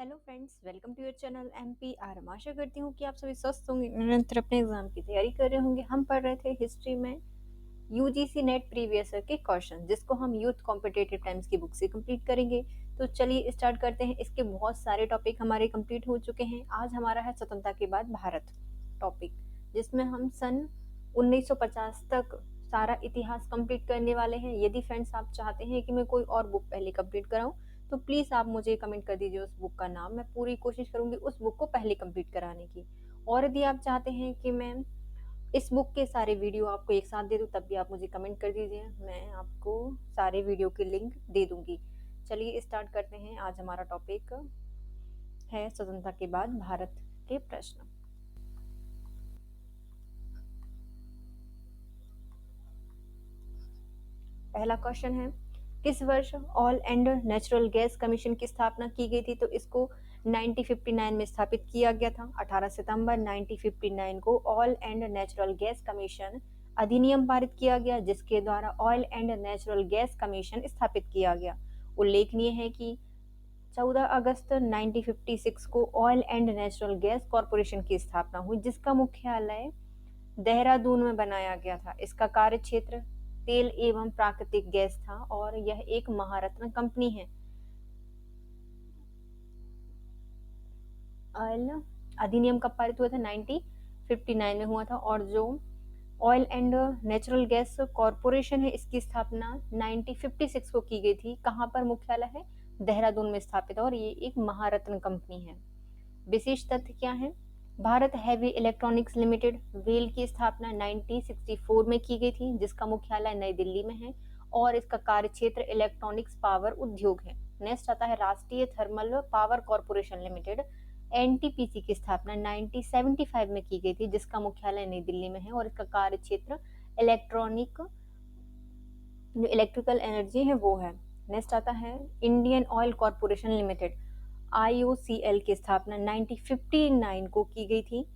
Hello friends, welcome to your channel MPR। आशा करती हूँ कि आप सभी स्वस्थ होंगे, निरंतर अपने एग्जाम की तैयारी कर रहे होंगे। हम पढ़ रहे थे हिस्ट्री में यूजीसी नेट प्रीवियस ईयर के क्वेश्चन, जिसको हम यूथ कॉम्पिटेटिव टाइम्स की बुक से कंप्लीट करेंगे। तो चलिए स्टार्ट करते हैं। इसके बहुत सारे टॉपिक हमारे कंप्लीट हो चुके हैं। आज हमारा है स्वतंत्रता के बाद भारत टॉपिक, जिसमें हम सन 1950 तक सारा इतिहास कंप्लीट करने वाले हैं। यदि फ्रेंड्स आप चाहते हैं कि मैं कोई और बुक पहले कंप्लीट कराऊं, तो प्लीज़ आप मुझे कमेंट कर दीजिए उस बुक का नाम। मैं पूरी कोशिश करूंगी उस बुक को पहले कंप्लीट कराने की। और यदि आप चाहते हैं कि मैं इस बुक के सारे वीडियो आपको एक साथ दे दूं, तब भी आप मुझे कमेंट कर दीजिए, मैं आपको सारे वीडियो के लिंक दे दूंगी। चलिए स्टार्ट करते हैं। आज हमारा टॉपिक है स्वतंत्रता के बाद भारत के प्रश्न। पहला क्वेश्चन है, किस वर्ष oil and natural gas commission की स्थापना की गई थी? तो इसको 1959 में स्थापित किया गया था। 18 सितंबर 1959 को oil and natural gas commission अधिनियम पारित किया गया, जिसके द्वारा oil and natural gas commission स्थापित किया गया। उल्लेखनीय है कि 14 अगस्त 1956 को oil and natural gas corporation की स्थापना हुई, जिसका मुख्यालय देहरादून में बनाया गया था। इसका कार्य क्षेत्र तेल एवं प्राकृतिक गैस था और यह एक महारत्न कंपनी है। ऑयल अधिनियम कब पारित हुआ था? 1959 में हुआ था। और जो oil and natural gas corporation है, इसकी स्थापना 1956 को की गई थी। कहाँ पर मुख्यालय है? देहरादून में स्थापित है और ये एक महारत्न कंपनी है। विशेष तथ्य क्या है? Bharat heavy electronics limited well की स्थापना 1964 में की गई थी, जिसका मुख्यालय नई दिल्ली में है और इसका कार्य क्षेत्र इलेक्ट्रॉनिक्स पावर उद्योग है। नेक्स्ट आता है राष्ट्रीय thermal power corporation limited NTPC की स्थापना 1975 में की गई थी, जिसका मुख्यालय नई दिल्ली में है और इसका कार्य क्षेत्र इलेक्ट्रॉनिक जो इलेक्ट्रिकल एनर्जी है वो है। नेक्स्ट आता है Indian oil corporation limited IOCL की स्थापना 1959 को की गई थी,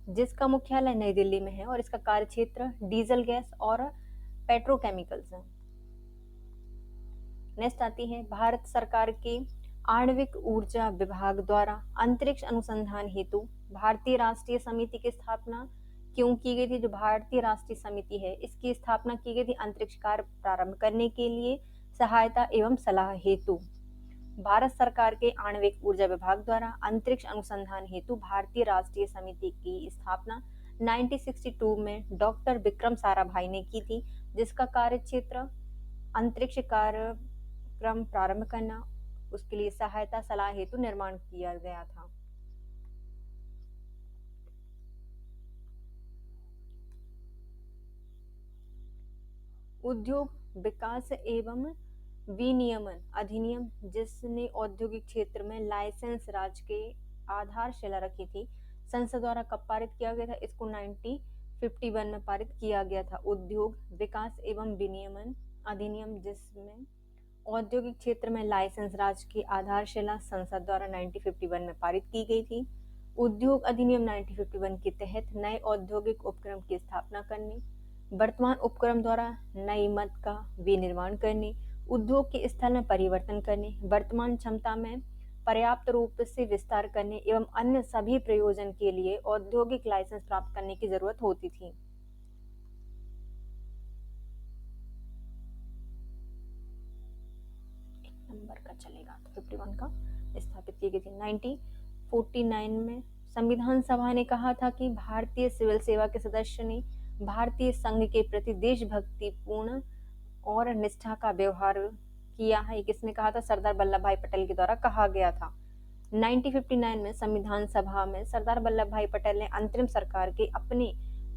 जिसका मुख्यालय नई दिल्ली में है और इसका कार्य क्षेत्र डीजल गैस और पेट्रोकेमिकल्स है। नेक्स्ट आती है भारत सरकार के आणविक ऊर्जा विभाग द्वारा अंतरिक्ष अनुसंधान हेतु भारतीय राष्ट्रीय समिति की स्थापना क्यों की गई थी? जो भारतीय राष्ट्रीय समिति है, इसकी स्थापना की गई थी अंतरिक्ष कार्य प्रारंभ करने के लिए सहायता एवं सलाह हेतु। भारत सरकार के आणविक ऊर्जा विभाग द्वारा अंतरिक्ष अनुसंधान हेतु भारतीय राष्ट्रीय समिति की स्थापना 1962 में डॉक्टर विक्रम साराभाई ने की थी, जिसका कार्य क्षेत्र अंतरिक्ष कार्यक्रम प्रारंभ करना, उसके लिए सहायता सलाह हेतु निर्माण किया गया था। उद्योग विकास एवं विनियमन अधिनियम, जिसने औद्योगिक क्षेत्र में लाइसेंस राज के आधारशिला रखी थी, संसद द्वारा कब पारित किया गया था? इसको 1951 में पारित किया गया था। उद्योग विकास एवं विनियमन अधिनियम, जिसमें औद्योगिक क्षेत्र में लाइसेंस राज की आधारशिला संसद द्वारा 1951 में पारित की गई थी। उद्योग अधिनियम 1951 के तहत नए औद्योगिक उपक्रम की स्थापना करने, वर्तमान उपक्रम द्वारा नई मद का विनिर्माण करने, उद्योग के स्थल में परिवर्तन करने, वर्तमान क्षमता में पर्याप्त रूप से विस्तार करने एवं अन्य सभी प्रयोजन के लिए औद्योगिक लाइसेंस प्राप्त करने की जरूरत होती थी। एक नंबर का चलेगा तो 51 का स्थापित की गई थी। 1949 में संविधान सभा ने कहा था कि भारतीय सिविल सेवा के सदस्य ने भारतीय संघ के प्रति देशभक्तिपूर्ण और निष्ठा का व्यवहार किया है। किसने कहा था? सरदार वल्लभ भाई पटेल के द्वारा कहा गया था। 1959 में संविधान सभा में सरदार वल्लभ भाई पटेल ने अंतरिम सरकार के अपने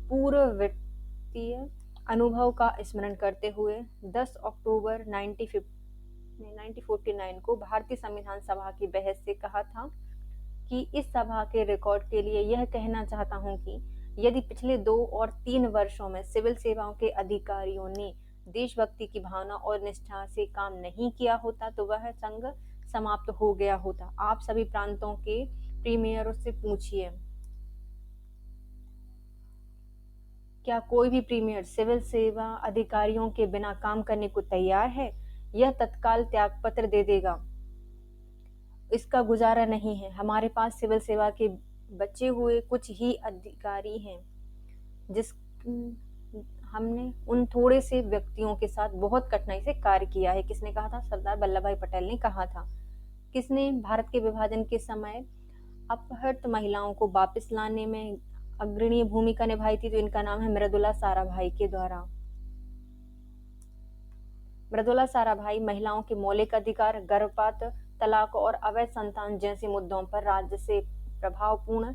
पूर्ववर्तीय अनुभव का स्मरण करते हुए 10 अक्टूबर 1949 को भारतीय संविधान सभा की बहस से कहा था कि इस सभा के रिकॉर्ड के लिए यह कहना चाहता हूं कि यदि पिछले 2 और 3 वर्षों में सिविल सेवाओं के अधिकारियों ने देशभक्ति की भावना और निष्ठा से काम नहीं किया होता, तो वह संघ समाप्त हो गया होता। आप सभी प्रांतों के प्रीमियरों से पूछिए, क्या कोई भी प्रीमियर सिविल सेवा अधिकारियों के बिना काम करने को तैयार है? यह तत्काल त्यागपत्र दे देगा। इसका गुजारा नहीं है। हमारे पास सिविल सेवा के बचे हुए कुछ ही अधिकारी हैं, जिस हमने उन थोड़े से व्यक्तियों के साथ बहुत कठिनाई से कार्य किया है। किसने कहा था? सरदार वल्लभ भाई पटेल ने कहा था। किसने भारत के विभाजन के समय अपहृत महिलाओं को वापस लाने में अग्रणी भूमिका निभाई थी? तो इनका नाम है मृदुला साराभाई के द्वारा। मृदुला साराभाई महिलाओं के मौलिक अधिकार, गर्भपात, तलाक और अवैध संतान जैसे मुद्दों पर राज्य से प्रभावपूर्ण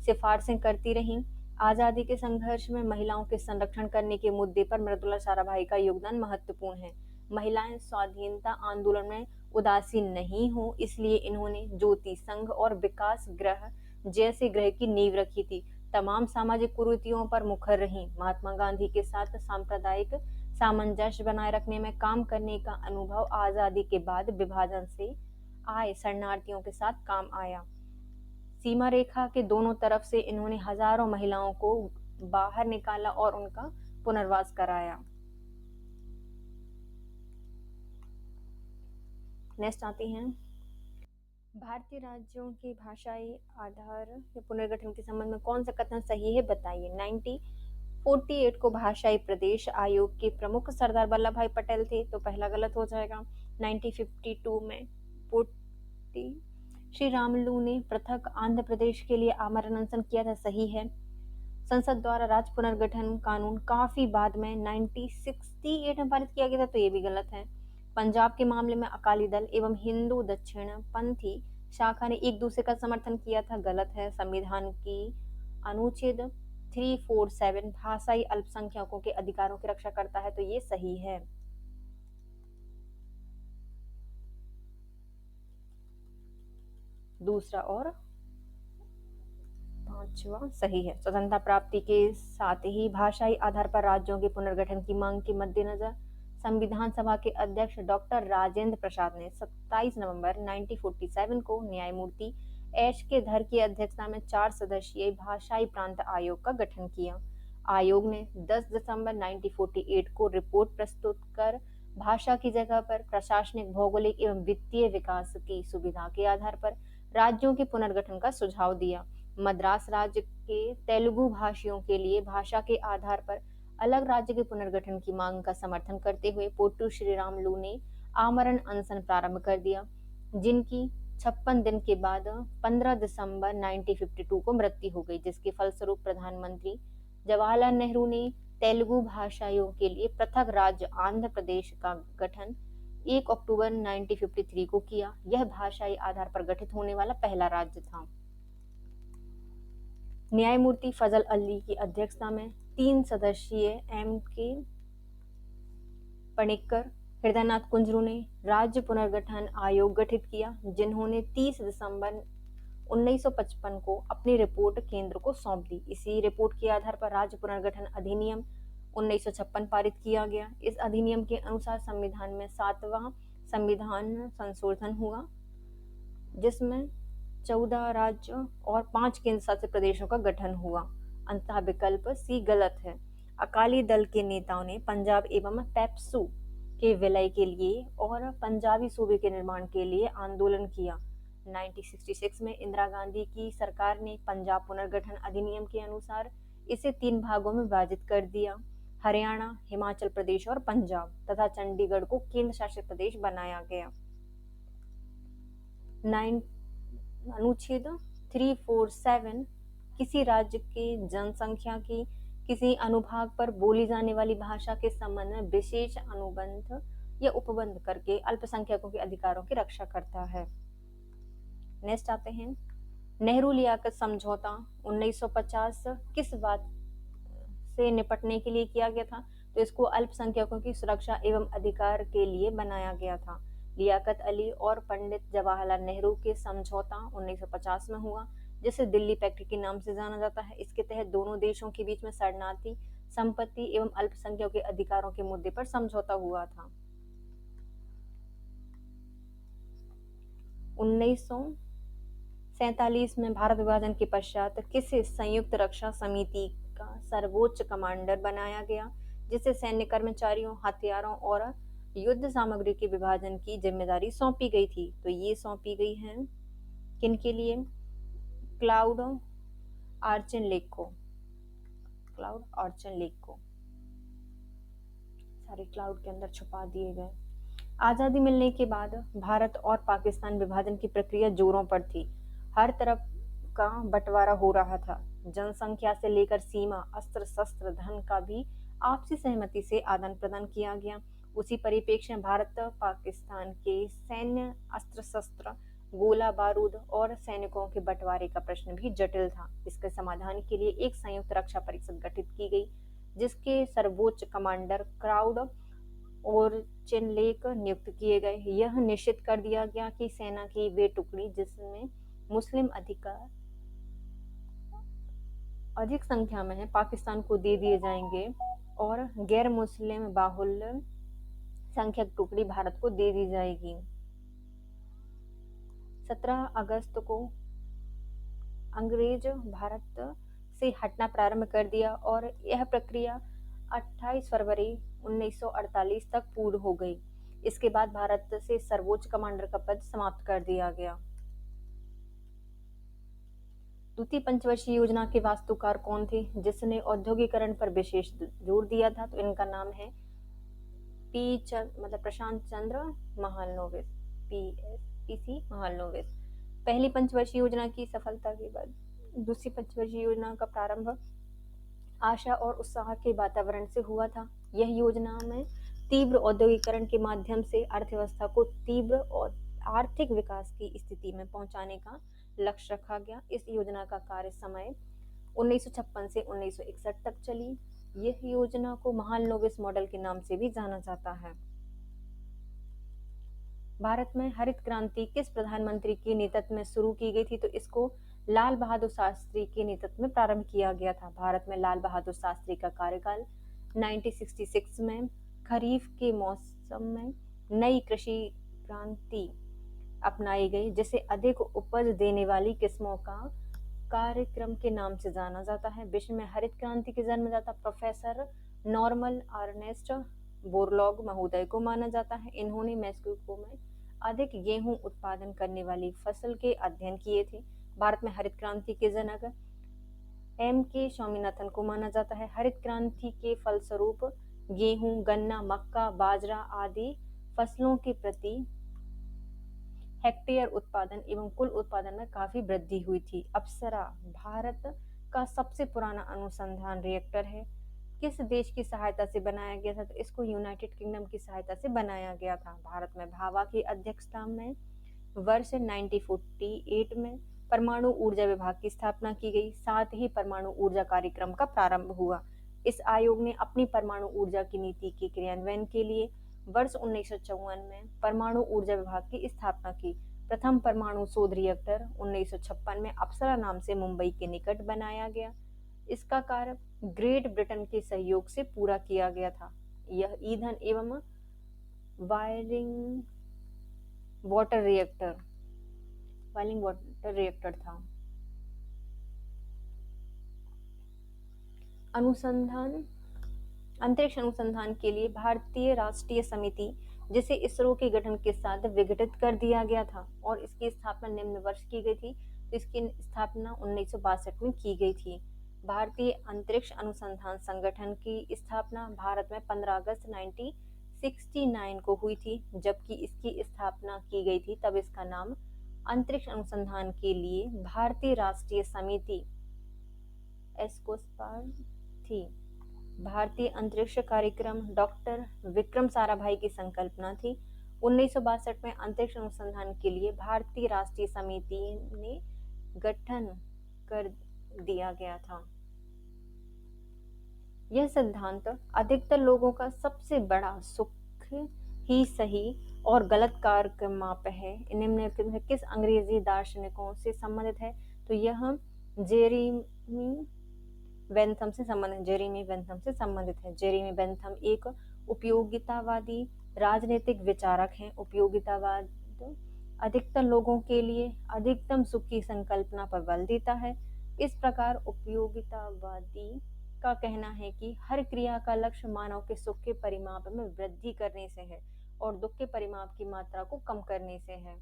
सिफारिशें करती रहीं। आजादी के संघर्ष में महिलाओं के संरक्षण करने के मुद्दे पर मृदुला साराभाई का योगदान महत्वपूर्ण है। महिलाएं स्वाधीनता आंदोलन में उदासीन नहीं हो, इसलिए इन्होंने ज्योति संघ और विकास गृह जैसे गृह की नींव रखी थी। तमाम सामाजिक कुरीतियों पर मुखर रहीं। महात्मा गांधी के साथ सांप्रदायिक सामंजस्य बनाए रखने में काम करने का अनुभव आजादी के बाद विभाजन से आए शरणार्थियों के साथ काम आया। सीमा रेखा के दोनों तरफ से इन्होंने हजारों महिलाओं को बाहर निकाला और उनका पुनर्वास कराया। नेक्स्ट आती हैं भारतीय राज्यों के भाषाई आधार के पुनर्गठन के संबंध में कौन सा कथन सही है, बताइए। 1948 को भाषाई प्रदेश आयोग के प्रमुख सरदार वल्लभ भाई पटेल थे, तो पहला गलत हो जाएगा। 1952 में पोटी श्री रामलू ने पृथक आंध्र प्रदेश के लिए आमरण अनशन किया था, सही है। संसद द्वारा राज्य पुनर्गठन कानून काफी बाद में 1968 में पारित किया गया था, तो ये भी गलत है। पंजाब के मामले में अकाली दल एवं हिंदू दक्षिण पंथी शाखा ने एक दूसरे का समर्थन किया था, गलत है। संविधान की अनुच्छेद 347 भाषाई अल्पसंख्यकों के अधिकारों की रक्षा करता है, तो ये सही है। दूसरा और पांचवा सही है। स्वतंत्रता प्राप्ति के साथ ही भाषाई आधार पर राज्यों के पुनर्गठन की मांग के मद्देनजर संविधान सभा के अध्यक्ष डॉक्टर राजेंद्र प्रसाद ने 27 नवंबर 1947 को न्यायमूर्ति एच के धर की अध्यक्षता में 4 सदस्यीय भाषाई प्रांत आयोग का गठन किया। आयोग ने 10 दिसंबर 1948 को रिपोर्ट प्रस्तुत कर भाषा की जगह पर प्रशासनिक, भौगोलिक एवं वित्तीय विकास की सुविधा के आधार पर राज्यों के पुनर्गठन का सुझाव दिया। मद्रास राज्य के तेलुगु भाषियों के लिए भाषा के आधार पर अलग राज्य के पुनर्गठन की मांग का समर्थन करते हुए पोट्टू श्री रामलू ने आमरण अनशन प्रारंभ कर दिया, जिनकी 56 दिन के बाद 15 दिसंबर 1952 को मृत्यु हो गई, जिसके फलस्वरूप प्रधानमंत्री जवाहरलाल नेहरू ने तेलुगु भाषाइयों के लिए पृथक राज्य आंध्र प्रदेश का गठन 1 अक्टूबर 1953 को किया। यह भाषाई आधार पर गठित होने वाला पहला राज्य था। न्यायमूर्ति फजल अली की अध्यक्षता में 3 सदस्यीय M.K. पणिक्कर, हृदयनाथ कुंजरू ने राज्य पुनर्गठन आयोग गठित किया, जिन्होंने 30 दिसंबर 1955 को अपनी रिपोर्ट केंद्र को सौंप दी। इसी रिपोर्ट के आधार पर राज्य पुनर्गठन अधिनियम 1956 पारित किया गया। इस अधिनियम के अनुसार संविधान में 7वां संविधान संशोधन हुआ, जिसमें 14 राज्य और 5 केंद्र शासित प्रदेशों का गठन हुआ। अंततः विकल्प सी गलत है। अकाली दल के नेताओं ने पंजाब एवं पेप्सू के विलय के लिए और पंजाबी सूबे के निर्माण के लिए आंदोलन किया। 1966 में इंदिरा गांधी की सरकार ने पंजाब पुनर्गठन अधिनियम के अनुसार इसे 3 भागों में विभाजित कर दिया। हरियाणा, हिमाचल प्रदेश और पंजाब तथा चंडीगढ़ को केंद्र शासित प्रदेश बनाया गया। अनुच्छेद 347 किसी राज्य के जनसंख्या की किसी अनुभाग पर बोली जाने वाली भाषा के संबंध में विशेष अनुबंध या उपबंध करके अल्पसंख्यकों के अधिकारों की रक्षा करता है। नेक्स्ट आते हैं, नेहरू लियाकत समझौता 1950 किस बात से निपटने के लिए किया गया था? तो इसको अल्पसंख्यकों की सुरक्षा एवं अधिकार के लिए बनाया गया था। लियाकत अली और पंडित जवाहरलाल नेहरू के समझौता 1950 में हुआ, जिसे दिल्ली पैक्ट के नाम से जाना जाता है। इसके तहत दोनों देशों के बीच में शरणार्थी, संपत्ति एवं अल्पसंख्यकों के अधिकारों के मुद्दे पर समझौता हुआ था। 1947 में भारत विभाजन के पश्चात किसे संयुक्त रक्षा समिति का सर्वोच्च कमांडर बनाया गया, जिसे सैन्य कर्मचारियों, हथियारों और युद्ध सामग्री के विभाजन की जिम्मेदारी सौंपी गई थी? तो ये सौंपी गई है किन के लिए? क्लाउड आर्चन लेक को, क्लाउड आर्चन लेक को सारे क्लाउड के अंदर छुपा दिए गए। आज़ादी मिलने के बाद भारत और पाकिस्तान विभाजन की प्रक्रिया जोरों पर थी। हर तरफ का बंटवारा हो रहा था। जनसंख्या से लेकर सीमा, अस्त्र शस्त्र, धन का भी आपसी सहमति से आदान प्रदान किया गया। उसी परिप्रेक्ष्य में भारत पाकिस्तान के सैन्य अस्त्र शस्त्र, गोला बारूद और सैनिकों के बंटवारे का प्रश्न भी जटिल था। इसके समाधान के लिए एक संयुक्त रक्षा परिषद गठित की गई, जिसके सर्वोच्च कमांडर क्लाउड और चिनलेक नियुक्त किए गए। यह निश्चित कर दिया गया कि सेना की वे टुकड़ी जिसमें मुस्लिम अधिक संख्या में है पाकिस्तान को दे दिए जाएंगे और गैर मुस्लिम बाहुल्य संख्यक टुकड़ी भारत को दे दी जाएगी। 17 अगस्त को अंग्रेज भारत से हटना प्रारंभ कर दिया और यह प्रक्रिया 28 फरवरी 1948 तक पूर्ण हो गई। इसके बाद भारत से सर्वोच्च कमांडर का पद समाप्त कर दिया गया। द्वितीय पंचवर्षीय योजना के वास्तुकार कौन थे जिसने औद्योगिकरण पर विशेष जोर दिया था? तो इनका नाम है प्रशांत चंद्र महालनोबिस, पीसी महालनोबिस। पहली पंचवर्षीय योजना की सफलता के बाद दूसरी पंचवर्षीय योजना का प्रारंभ आशा और उत्साह के वातावरण से हुआ था। यह योजना में तीव्र औद्योगिकरण के माध्यम से अर्थव्यवस्था को तीव्र और आर्थिक विकास की स्थिति में पहुंचाने का लक्ष्य रखा गया। इस योजना का कार्य समय 1956 से 1961 तक चली। यह योजना को महालनोबिस मॉडल के नाम से भी जाना जाता है। भारत में हरित क्रांति किस प्रधानमंत्री के नेतृत्व में शुरू की गई थी? तो इसको लाल बहादुर शास्त्री के नेतृत्व में प्रारंभ किया गया था। भारत में लाल बहादुर शास्त्री का कार्यकाल 1966 में खरीफ के मौसम में नई कृषि क्रांति अपनाई गई, जिसे अधिक उपज देने वाली किस्मों का कार्यक्रम के नाम से जाना जाता है। विश्व में हरित क्रांति के जन्मदाता प्रोफेसर नॉर्मन अर्नेस्ट बोरलॉग महोदय को माना जाता है। इन्होंने मैक्सिको में अधिक गेहूं उत्पादन करने वाली फसल के अध्ययन किए थे। भारत में हरित क्रांति के जनक M.K. स्वामीनाथन को माना जाता है। हरित क्रांति के फलस्वरूप गेहूं, गन्ना, मक्का, बाजरा आदि फसलों के प्रति हेक्टेयर उत्पादन एवं कुल उत्पादन में काफी वृद्धि हुई थी। अप्सरा भारत का सबसे पुराना अनुसंधान रिएक्टर है। किस देश की सहायता से बनाया गया था? तो इसको यूनाइटेड किंगडम की सहायता से बनाया गया था। भारत में भाभा की अध्यक्षता में वर्ष 1948 में परमाणु ऊर्जा विभाग की स्थापना की गई। साथ ही परमाणु ऊर्जा कार्यक्रम का प्रारंभ हुआ। इस आयोग ने अपनी परमाणु ऊर्जा की नीति के क्रियान्वयन के लिए वर्ष 1954 में परमाणु ऊर्जा विभाग की स्थापना की। प्रथम परमाणु शोध रिएक्टर 1956 में अप्सरा नाम से मुंबई के निकट बनाया गया। इसका कार्य ग्रेट ब्रिटेन के सहयोग से पूरा किया गया था। यह ईंधन एवं बॉइलिंग वाटर रिएक्टर था। अंतरिक्ष अनुसंधान के लिए भारतीय राष्ट्रीय समिति, जिसे इसरो के गठन के साथ विघटित कर दिया गया था और इसकी स्थापना निम्न वर्ष की गई थी। इसकी स्थापना 1962 में की गई थी। भारतीय अंतरिक्ष अनुसंधान संगठन की स्थापना भारत में 15 अगस्त 1969 को हुई थी। जबकि इसकी स्थापना की गई थी तब इसका नाम अंतरिक्ष अनुसंधान के लिए भारतीय राष्ट्रीय समिति एस्कोस्पार्ट थी। भारतीय अंतरिक्ष कार्यक्रम डॉक्टर विक्रम साराभाई की संकल्पना थी। 1962 में अंतरिक्ष अनुसंधान के लिए भारतीय राष्ट्रीय समिति ने गठन कर दिया गया था। यह सिद्धांत अधिकतर लोगों का सबसे बड़ा सुख ही सही और गलत कार्य का माप है। निम्नलिखित में किस अंग्रेजी दार्शनिकों से संबंधित है? तो यह जेरेमी बेंथम से संबंधित है। जेरेमी बेंथम एक उपयोगितावादी राजनीतिक विचारक हैं। उपयोगितावाद अधिकतर लोगों के लिए अधिकतम सुख की संकल्पना पर बल देता है। इस प्रकार उपयोगितावादी का कहना है कि हर क्रिया का लक्ष्य मानव के सुख के परिमाप में वृद्धि करने से है और दुख के परिमाप की मात्रा को कम करने से है।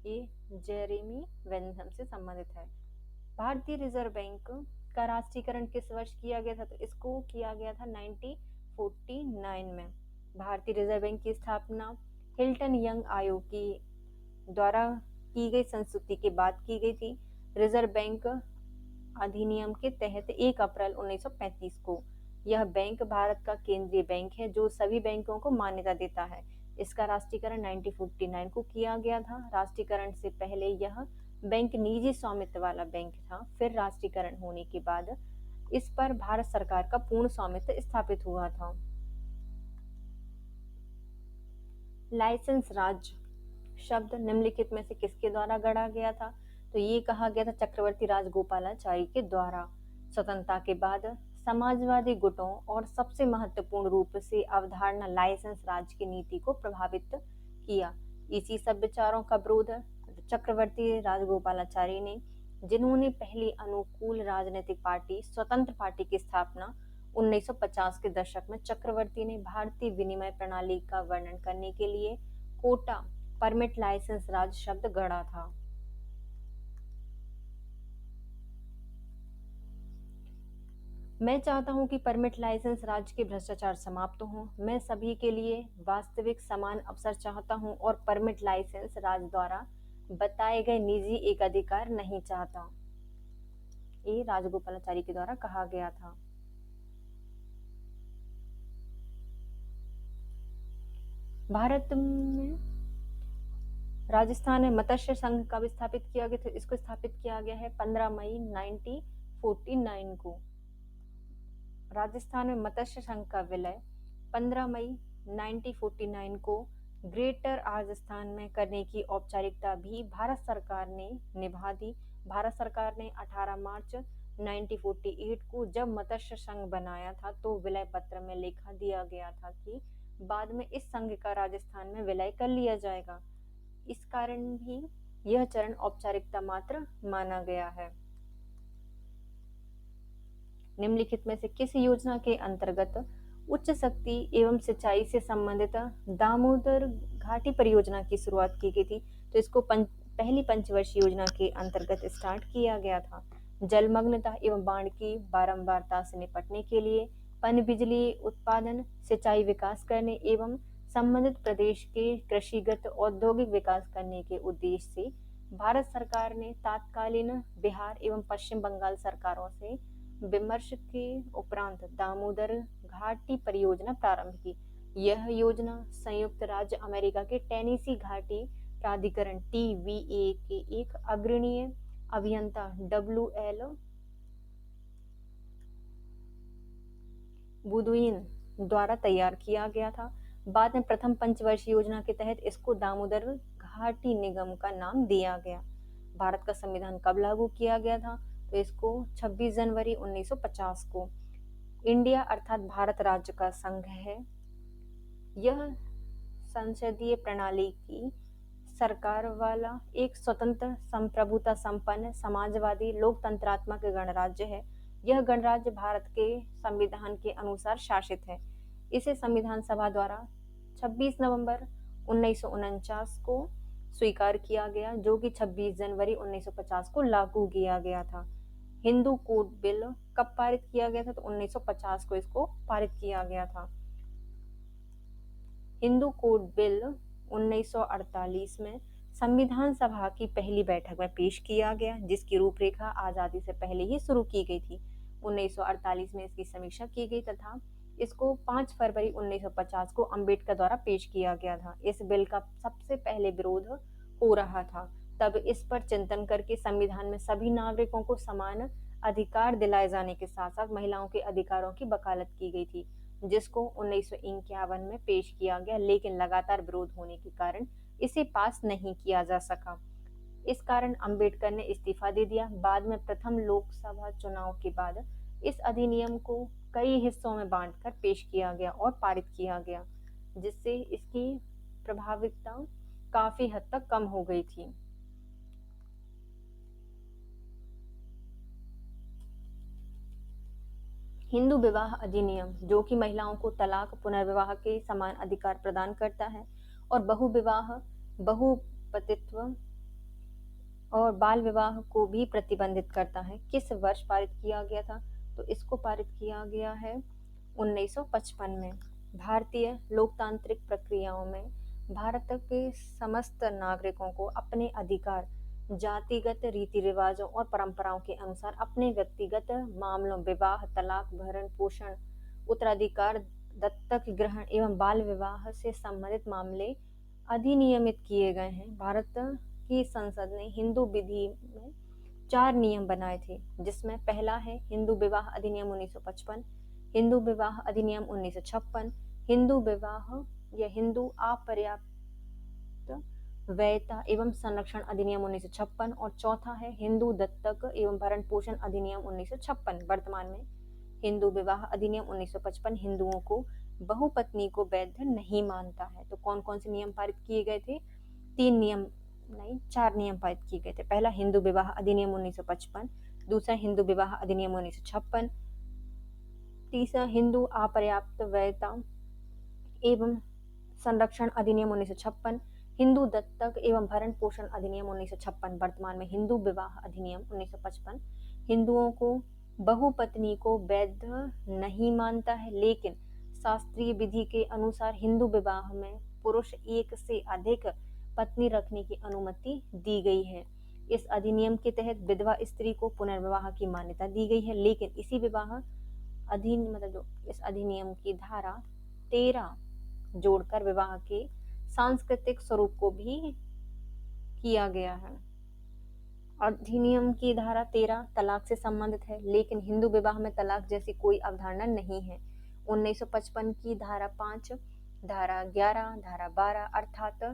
ये जेरेमी बेंथम से संबंधित है। भारतीय रिजर्व बैंक का राष्ट्रीयकरण किस वर्ष किया गया था? तो इसको किया गया था 1949 में। भारतीय रिजर्व बैंक की स्थापना हिल्टन यंग आयोग की द्वारा की गई संस्तुति के बाद की गई थी। रिजर्व बैंक अधिनियम के तहत 1 अप्रैल 1935 को यह बैंक भारत का केंद्रीय बैंक है जो सभी बैंकों को मान्यता देता है। इसका राष्ट्रीयकरण 1949 को किया गया था। राष्ट्रीयकरण से पहले यह बैंक निजी स्वामित्व वाला बैंक था। फिर राष्ट्रीयकरण होने के बाद इस पर भारत सरकार का पूर्ण स्वामित्व स्थापित हुआ था। लाइसेंस राज शब्द निम्नलिखित में से किसके द्वारा गढ़ा गया था? तो ये कहा गया था चक्रवर्ती राजगोपालाचारी के द्वारा। स्वतंत्रता के बाद समाजवादी गुटों और सबसे महत्वपूर्ण रूप से अवधारणा लाइसेंस राज की नीति को प्रभावित किया। इसी सब विचारों का विरोध चक्रवर्ती राजगोपालाचारी ने, जिन्होंने पहली अनुकूल राजनीतिक पार्टी स्वतंत्र पार्टी की स्थापना 1950 के दशक में चक्रवर्ती ने भारतीय विनिमय प्रणाली का वर्णन करने के लिए कोटा परमिट लाइसेंस राज शब्द गढ़ा था। मैं चाहता हूं कि परमिट लाइसेंस राज के भ्रष्टाचार समाप्त हों। मैं सभी के लिए वास्तविक समान अवसर चाहता हूं और परमिट लाइसेंस राज द्वारा बताए गए निजी एकाधिकार नहीं चाहता। ये राजगोपालाचारी के द्वारा कहा गया था। भारत में राजस्थान में मत्स्य संघ का भी स्थापित किया गया था। इसको स्थापित किया गया है 15 मई 1949 को। राजस्थान में मत्स्य संघ का विलय 15 मई 1949 को ग्रेटर राजस्थान में करने की औपचारिकता भी भारत सरकार ने निभा दी। भारत सरकार ने 18 मार्च 1948 को जब मत्स्य संघ बनाया था तो विलय पत्र में लिखा दिया गया था कि बाद में इस संघ का राजस्थान में विलय कर लिया जाएगा। इस कारण भी यह चरण औपचारिकता मात्र माना गया है। निम्नलिखित में से किस योजना के अंतर्गत उच्च शक्ति एवं सिंचाई से संबंधित दामोदर घाटी परियोजना की शुरुआत की गई थी? तो इसको पहली पंचवर्षीय योजना के अंतर्गत स्टार्ट किया गया था। जलमग्नता एवं बाढ़ की बारंबारता से निपटने के लिए पनबिजली उत्पादन, सिंचाई विकास करने एवं संबंधित प्रदेश के कृषिगत औद्योगिक विकास करने के उद्देश्य से भारत सरकार ने तत्कालीन बिहार एवं पश्चिम बंगाल सरकारों से विमर्श के उपरांत दामोदर घाटी परियोजना प्रारंभ की। यह योजना संयुक्त राज्य अमेरिका के टेनेसी घाटी प्राधिकरण TVA के एक अग्रणी अभियंता WL बुदुइन द्वारा तैयार किया गया था। बाद में प्रथम पंचवर्षीय योजना के तहत इसको दामोदर घाटी निगम का नाम दिया गया। भारत का संविधान कब लागू किया गया था? तो इसको 26 जनवरी 1950 को। इंडिया अर्थात भारत राज्य का संघ है। यह संसदीय प्रणाली की सरकार वाला एक स्वतंत्र संप्रभुता संपन्न समाजवादी लोकतंत्रात्मक गणराज्य है। यह गणराज्य भारत के संविधान के अनुसार शासित है। इसे संविधान सभा द्वारा 26 नवंबर 1949 को स्वीकार किया गया, जो कि 26 जनवरी 1950 को लागू किया गया था। हिंदू कोड बिल कब पारित किया गया था? तो 1950 को इसको पारित किया गया था। हिंदू कोड बिल 1948 में संविधान सभा की पहली बैठक में पेश किया गया, जिसकी रूपरेखा आजादी से पहले ही शुरू की गई थी। 1948 में इसकी समीक्षा की गई तथा इसको 5 फरवरी 1950 को अंबेडकर द्वारा पेश किया गया था। इस बिल का सबसे पहले विरोध हो रहा था। तब इस पर चिंतन करके संविधान में सभी नागरिकों को समान अधिकार दिलाए जाने के साथ साथ महिलाओं के अधिकारों की वकालत की गई थी, जिसको 1951 में पेश किया गया, लेकिन लगातार विरोध होने के कारण इसे पास नहीं किया जा सका। इस कारण अंबेडकर ने इस्तीफा दे दिया। बाद में प्रथम लोकसभा चुनाव के बाद इस अधिनियम को कई हिस्सों में बांटकर पेश किया गया और पारित किया गया, जिससे इसकी प्रभाविता काफी हद तक कम हो गई थी। हिंदू विवाह अधिनियम, जो कि महिलाओं को तलाक, पुनर्विवाह के समान अधिकार प्रदान करता है और बहुविवाह, बहुपतित्व और बाल विवाह को भी प्रतिबंधित करता है। किस वर्ष पारित किया गया था? तो इसको पारित किया गया है 1955 में। भारतीय लोकतांत्रिक प्रक्रियाओं में भारत के समस्त नागरिकों को अपने अधिकार, जातिगत रीति रिवाजों और परंपराओं के अनुसार अपने व्यक्तिगत मामलों, विवाह, तलाक, भरण पोषण, उत्तराधिकार, दत्तक ग्रहण एवं बाल विवाह से संबंधित मामले अधिनियमित किए गए हैं। भारत की संसद ने हिंदू विधि में 4 नियम बनाए थे, जिसमें पहला है हिंदू विवाह अधिनियम 1955, हिंदू विवाह अधिनियम 1956, हिंदू विवाह या हिंदू अपर्याप्त वैधता एवं संरक्षण अधिनियम 1956 और चौथा है हिंदू दत्तक एवं भरण पोषण अधिनियम 1956। वर्तमान में हिंदू विवाह अधिनियम 1955 हिंदुओं को बहुपत्नी को वैध नहीं मानता है। तो कौन कौन से नियम पारित किए गए थे? 3 नियम नहीं, 4 नियम पारित किए गए थे। पहला हिंदू विवाह अधिनियम 1955, दूसरा हिंदू विवाह अधिनियम 1956, तीसरा हिंदू अपर्याप्त वैधता एवं संरक्षण अधिनियम 1956, हिंदू दत्तक एवं भरण पोषण अधिनियम 1956। वर्तमान में हिंदू विवाह अधिनियम 1955 हिंदुओं को बहुपत्नी को वैध नहीं मानता है, लेकिन शास्त्रीय विधि के अनुसार हिंदू विवाह में पुरुष एक से अधिक पत्नी रखने की अनुमति दी गई है। इस अधिनियम के तहत विधवा स्त्री को पुनर्विवाह की मान्यता दी गई है, लेकिन इसी विवाह इस अधिनियम की धारा 13 जोड़कर विवाह के सांस्कृतिक स्वरूप को भी किया गया है। अधिनियम की धारा 13 तलाक से संबंधित है, लेकिन हिंदू विवाह में तलाक जैसी कोई अवधारणा नहीं है। 1955 की धारा 5, धारा 11, धारा 12 अर्थात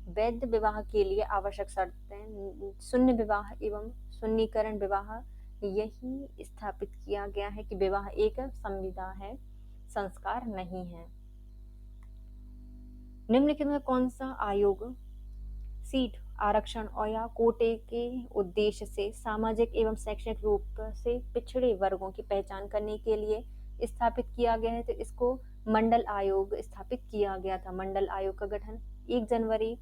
वैध विवाह के लिए आवश्यक शर्तें, शून्य विवाह एवं शून्यकरण विवाह, यही स्थापित किया गया है कि विवाह एक संविदा है, संस्कार नहीं है। निम्नलिखित में कौन सा आयोग सीट आरक्षण और या कोटे के उद्देश्य से सामाजिक एवं शैक्षणिक रूप से पिछड़े वर्गों की पहचान करने के लिए स्थापित किया गया है? तो इसको मंडल आयोग स्थापित किया गया था। मंडल आयोग का गठन 1 जनवरी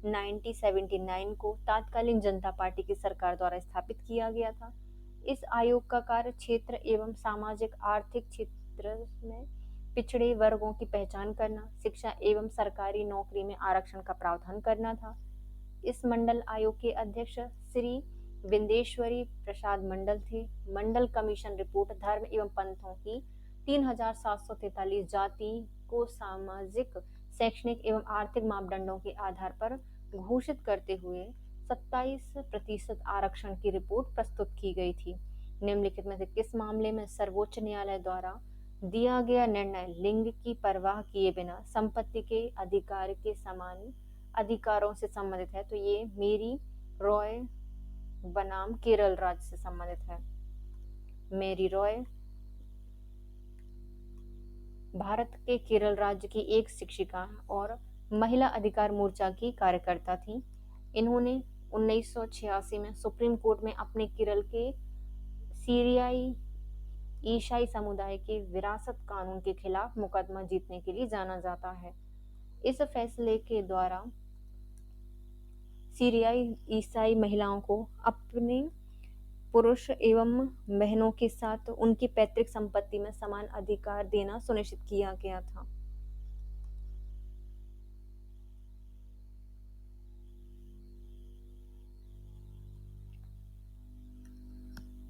1979 को तत्कालीन जनता पार्टी की सरकार द्वारा स्थापित किया गया था। इस आयोग का कार्य क्षेत्र एवं सामाजिक आर्थिक क्षेत्र में पिछड़े वर्गों की पहचान करना, शिक्षा एवं सरकारी नौकरी में आरक्षण का प्रावधान करना था। इस मंडल आयोग के अध्यक्ष श्री विंदेश्वरी प्रसाद मंडल थे। मंडल कमीशन रिपोर्ट धर्म एवं पंथों की 3743 जाति को सामाजिक, शैक्षणिक एवं आर्थिक मापदंडों के आधार पर घोषित करते हुए 27% आरक्षण की रिपोर्ट प्रस्तुत की गई थी। निम्नलिखित में से किस मामले में सर्वोच्च न्यायालय द्वारा दिया गया निर्णय लिंग की परवाह किए बिना संपत्ति के अधिकार के समान अधिकारों से संबंधित है? तो ये मेरी रॉय बनाम केरल राज्य से संबंधित है। मेरी रॉय भारत के केरल राज्य की एक शिक्षिका और महिला अधिकार मोर्चा की कार्यकर्ता थी। इन्होंने 1986 में सुप्रीम कोर्ट में अपने केरल के सीरियाई ईसाई समुदाय के विरासत कानून के खिलाफ मुकदमा जीतने के लिए जाना जाता है। इस फैसले के द्वारा सीरियाई ईसाई महिलाओं को अपने पुरुष एवं बहनों के साथ उनकी पैतृक संपत्ति में समान अधिकार देना सुनिश्चित किया गया था।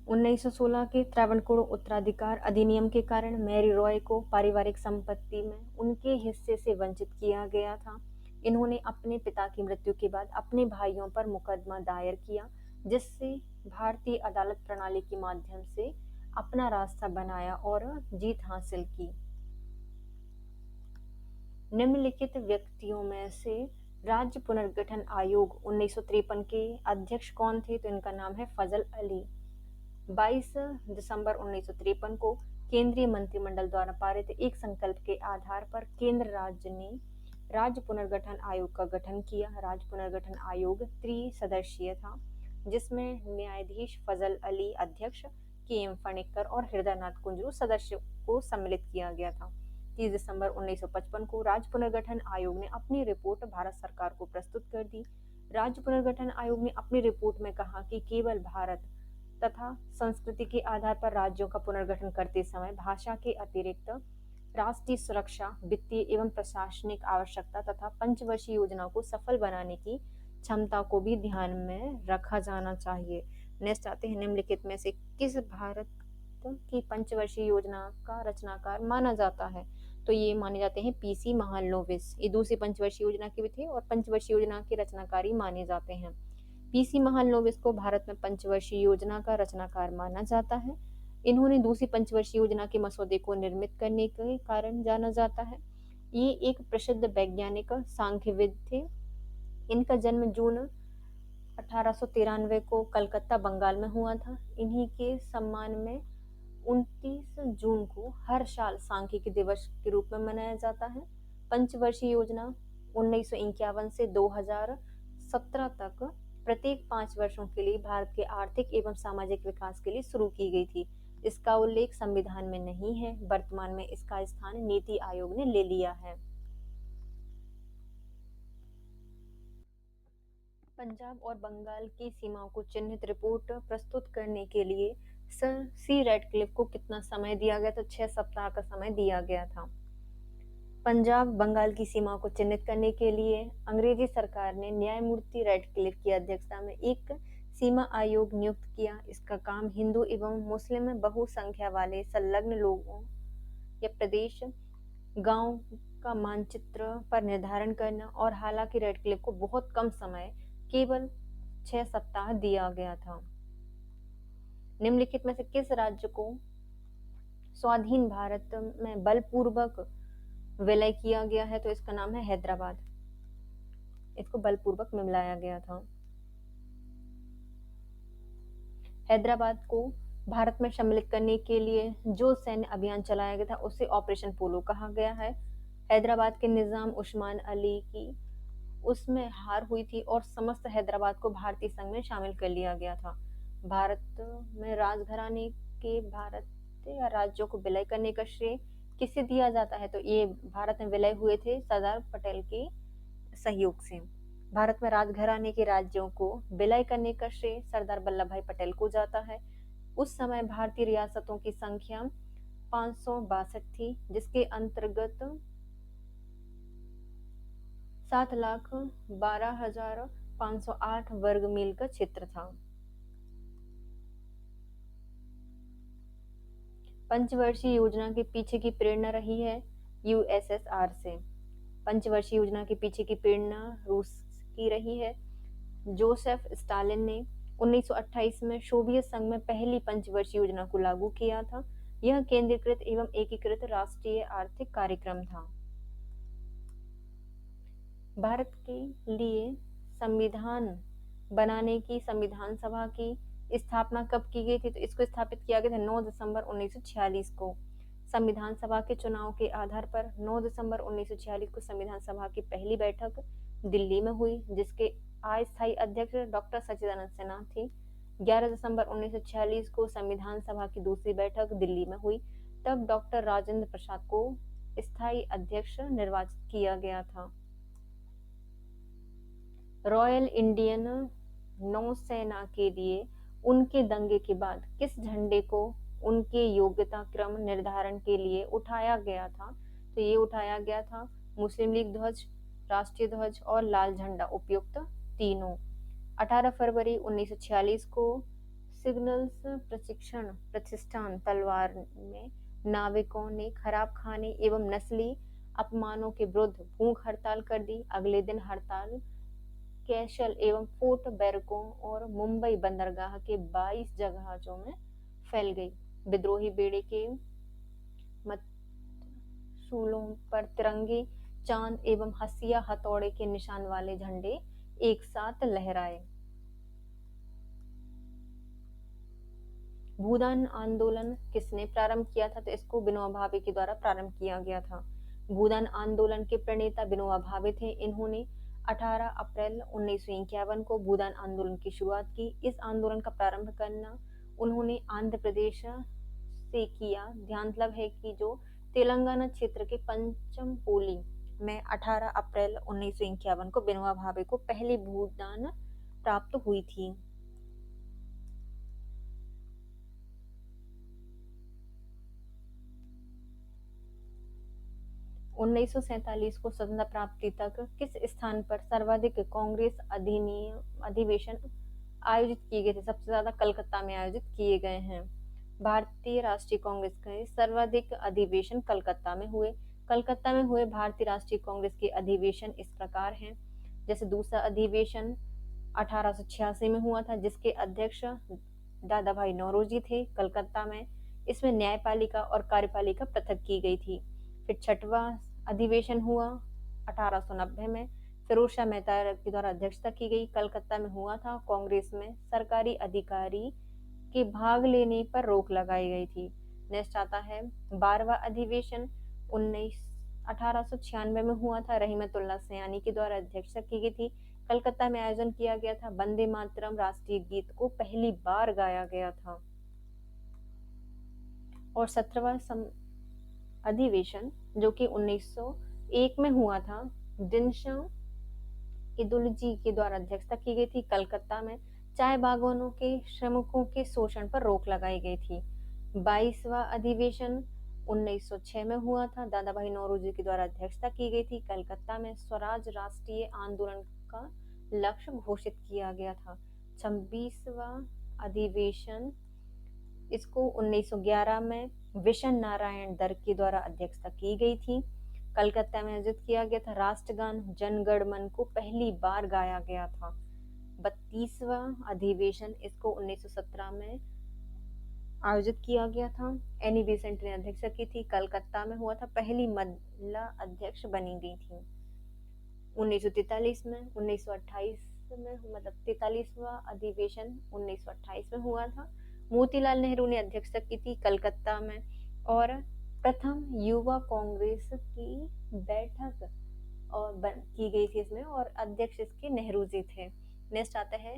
उन्नीस 1916 के त्रावणकोर उत्तराधिकार अधिनियम के कारण मैरी रॉय को पारिवारिक संपत्ति में उनके हिस्से से वंचित किया गया था। इन्होंने अपने पिता की मृत्यु के बाद अपने भाइयों पर मुकदमा दायर किया, जिससे भारतीय अदालत प्रणाली के माध्यम से अपना रास्ता बनाया और जीत हासिल की। निम्नलिखित व्यक्तियों में से राज्य पुनर्गठन आयोग 1953 के अध्यक्ष कौन थे? तो इनका नाम है फजल अली। 22 दिसंबर 1953 को केंद्रीय मंत्रिमंडल द्वारा पारित एक संकल्प के आधार पर केंद्र राज्य ने राज्य पुनर्गठन आयोग का गठन किया। राज्य पुनर्गठन आयोग त्रिसदस्यीय था, जिसमें न्यायाधीश फजल अली अध्यक्ष, के.एम. फणिक्कर और हृदयनाथ कुंजरू सदस्य को सम्मिलित किया गया था। 30 दिसंबर 1955 को राज्य पुनर्गठन आयोग ने अपनी रिपोर्ट भारत सरकार को प्रस्तुत कर दी। राज्य पुनर्गठन आयोग ने अपनी रिपोर्ट में कहा कि केवल भारत तथा संस्कृति के आधार पर राज्यों का पुनर्गठन करते समय भाषा के अतिरिक्त राष्ट्रीय सुरक्षा, वित्तीय एवं प्रशासनिक आवश्यकता तथा पंचवर्षीय योजना को सफल बनाने की क्षमता को भी ध्यान में रखा जाना चाहिए। नेक्स्ट आते हैं, निम्नलिखित में से किस भारत की पंचवर्षीय योजना का रचनाकार माना जाता है? तो ये माने जाते हैं पीसी महालनोबिस। ये दूसरी पंचवर्षीय योजना के भी थे और पंचवर्षीय योजना के रचनाकारी माने जाते हैं। पीसी महालनोबिस को भारत में पंचवर्षीय योजना का रचनाकार माना जाता है। इन्होंने दूसरी पंचवर्षीय योजना के मसौदे को निर्मित करने के कारण जाना जाता है। ये एक प्रसिद्ध वैज्ञानिक सांख्यविद थे। इनका जन्म जून 1893 को कलकत्ता, बंगाल में हुआ था। इन्हीं के सम्मान में 29 जून को हर साल सांख्यिकी दिवस के रूप में मनाया जाता है। पंचवर्षीय योजना 1951 से 2017 तक प्रत्येक 5 वर्षों के लिए भारत के आर्थिक एवं सामाजिक विकास के लिए शुरू की गई थी। इसका उल्लेख संविधान में नहीं है। वर्तमान में इसका स्थान नीति आयोग ने ले लिया है। पंजाब और बंगाल की सीमाओं को चिन्हित रिपोर्ट प्रस्तुत करने के लिए सर सी रैडक्लिफ को कितना समय दिया गया? तो 6 सप्ताह का समय दिया गया था। पंजाब बंगाल की सीमाओं को चिन्हित करने के लिए अंग्रेजी सरकार ने न्यायमूर्ति रैडक्लिफ की अध्यक्षता में एक सीमा आयोग नियुक्त किया। इसका काम हिंदू एवं मुस्लिम बहुसंख्या वाले संलग्न लोगों या प्रदेश गांव का मानचित्र पर निर्धारण करना, और हालांकि रैडक्लिफ को बहुत कम समय, केवल 6 सप्ताह दिया गया था। निम्नलिखित में से किस राज्य को स्वाधीन भारत में बलपूर्वक विलय किया गया है? तो इसका नाम है हैदराबाद। इसको बलपूर्वक मिलाया गया था। हैदराबाद को भारत में सम्मिलित करने के लिए जो सैन्य अभियान चलाया गया था उसे ऑपरेशन पोलो कहा गया है। हैदराबाद के निजाम उस्मान अली की उसमें हार हुई थी और समस्त हैदराबाद को भारतीय संघ में शामिल कर लिया गया था। भारत में राजघराने के भारत या राज्यों को विलय करने का श्रेय किसे दिया जाता है? तो ये भारत में विलय हुए थे सरदार पटेल के सहयोग से। भारत में राजघराने के राज्यों को विलय करने का श्रेय सरदार वल्लभ भाई पटेल को जाता है। उस समय भारतीय रियासतों की संख्या 562 थी, जिसके अंतर्गत 7,12,508 वर्ग मील का क्षेत्र था। पंचवर्षीय योजना के पीछे की प्रेरणा रही है यूएसएसआर से। पंचवर्षीय योजना के पीछे की प्रेरणा रूस की रही है। जोसेफ स्टालिन ने 1928 में सोवियत संघ में पहली पंचवर्षीय योजना को लागू किया था। यह केंद्रीकृत एवं एकीकृत राष्ट्रीय आर्थिक कार्यक्रम था। भारत के लिए संविधान बनाने की संविधान सभा की स्थापना कब की गई थी? तो इसको स्थापित किया गया था 9 दिसंबर 1946 को। संविधान सभा के चुनाव के आधार पर 9 दिसंबर 1946 को संविधान सभा की पहली बैठक दिल्ली में हुई, जिसके अस्थायी अध्यक्ष डॉक्टर सच्चिदानंद सिन्हा थे। 11 दिसंबर 1946 को संविधान सभा की दूसरी बैठक दिल्ली में हुई। तब डॉक्टर राजेंद्र प्रसाद को स्थायी अध्यक्ष निर्वाचित किया गया था। रॉयल इंडियन नौसेना के लिए उनके दंगे के बाद किस झंडे को उनके योग्यता क्रम निर्धारण के लिए उठाया गया था? तो ये उठाया गया था मुस्लिम लीग ध्वज, राष्ट्रीय ध्वज और लाल झंडा, उपयुक्त तीनों। 18 फरवरी 1946 को सिग्नल्स प्रशिक्षण प्रतिष्ठान तलवार में नाविकों ने खराब खाने एवं नस्ली अपमानों के विरुद्ध भूख हड़ताल कर दी। अगले दिन हड़ताल कैशल एवं फोर्ट बैरकों और मुंबई बंदरगाह के 22 जहाजों में फैल गई। विद्रोही बेड़े के मतसूलों पर तिरंगे, चांद एवं हसिया हथौड़े के निशान वाले झंडे एक साथ लहराए। भूदान आंदोलन किसने प्रारंभ किया था? तो इसको विनोबा भावे के द्वारा प्रारंभ किया गया था। भूदान आंदोलन के प्रणेता विनोबा भावे थे। इन्होंने 18 अप्रैल 1951 को भूदान आंदोलन की शुरुआत की। इस आंदोलन का प्रारंभ करना उन्होंने आंध्र प्रदेश से किया। ध्यानतलब है कि जो तेलंगाना क्षेत्र के पंचमपोली में 18 अप्रैल 1951 को विनोबा भावे को पहली भूदान प्राप्त हुई थी। 1947 को स्वतंत्रता प्राप्ति तक किस स्थान पर सर्वाधिक कांग्रेस अधिवेशन आयोजित किए गए थे? सबसे ज्यादा कलकत्ता में आयोजित किए गए हैं। भारतीय राष्ट्रीय कांग्रेस के सर्वाधिक अधिवेशन कलकत्ता में हुए। कलकत्ता में हुए भारतीय राष्ट्रीय कांग्रेस के अधिवेशन इस प्रकार हैं। जैसे दूसरा अधिवेशन 1886 में हुआ था, जिसके अध्यक्ष दादा भाई नौरोजी थे कलकत्ता में। इसमें न्यायपालिका और कार्यपालिका पृथक की गई थी। फिर छठवां अधिवेशन हुआ 1890 में, फिरोज शाह मेहता के द्वारा अध्यक्षता की गई, कलकत्ता में हुआ था। कांग्रेस में सरकारी अधिकारी के भाग लेने पर रोक लगाई गई थी। नेक्स्ट आता है 12वां अधिवेशन 1896 में हुआ था, रहीमतुल्लाह सयानी के द्वारा अध्यक्षता की गई थी। कलकत्ता में आयोजन किया गया था। वंदे मातरम राष्ट्रीय गीत को पहली बार गाया गया था। और 17वां अधिवेशन जो कि 1901 में हुआ था, दिनशा इदुलजी के द्वारा अध्यक्षता की गई थी। कलकत्ता में चाय बागानों के श्रमिकों के शोषण पर रोक लगाई गई थी। 22वां अधिवेशन 1906 में हुआ था, दादा भाई नौरोजी के द्वारा अध्यक्षता की गई थी। कलकत्ता में स्वराज राष्ट्रीय आंदोलन का लक्ष्य घोषित किया गया था। 26वां अधिवेशन इसको 1911 में विशन नारायण दर के द्वारा अध्यक्षता की गई थी। कलकत्ता में आयोजित किया गया था। राष्ट्रगान जन गण मन को पहली बार गाया गया था। 32वां अधिवेशन इसको 1917 में आयोजित किया गया था। एनी बेसेंट ने अध्यक्षता की थी। कलकत्ता में हुआ था। पहली महिला अध्यक्ष बनी गई थी। 1943 में 1928 में मतलब 43वां अधिवेशन 1928 में हुआ था। मोतीलाल नेहरू ने अध्यक्षता की थी कलकत्ता में। और प्रथम युवा कांग्रेस की बैठक की गई थी इसमें, और अध्यक्ष इसके नेहरू जी थे। नेक्स्ट आता है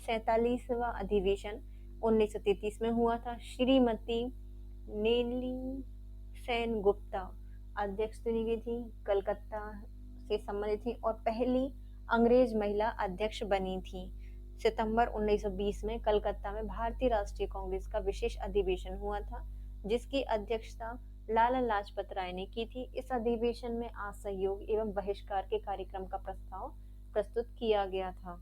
47वां अधिवेशन 1933 में हुआ था। श्रीमती नेली सेन गुप्ता अध्यक्ष चुनी गई थी, कलकत्ता से संबंधित थी और पहली अंग्रेज महिला अध्यक्ष बनी थी। सितंबर 1920 में कलकत्ता में भारतीय राष्ट्रीय कांग्रेस का विशेष अधिवेशन हुआ था, जिसकी अध्यक्षता लाला लाजपत राय ने की थी। इस अधिवेशन में असहयोग एवं बहिष्कार के कार्यक्रम का प्रस्ताव प्रस्तुत किया गया था।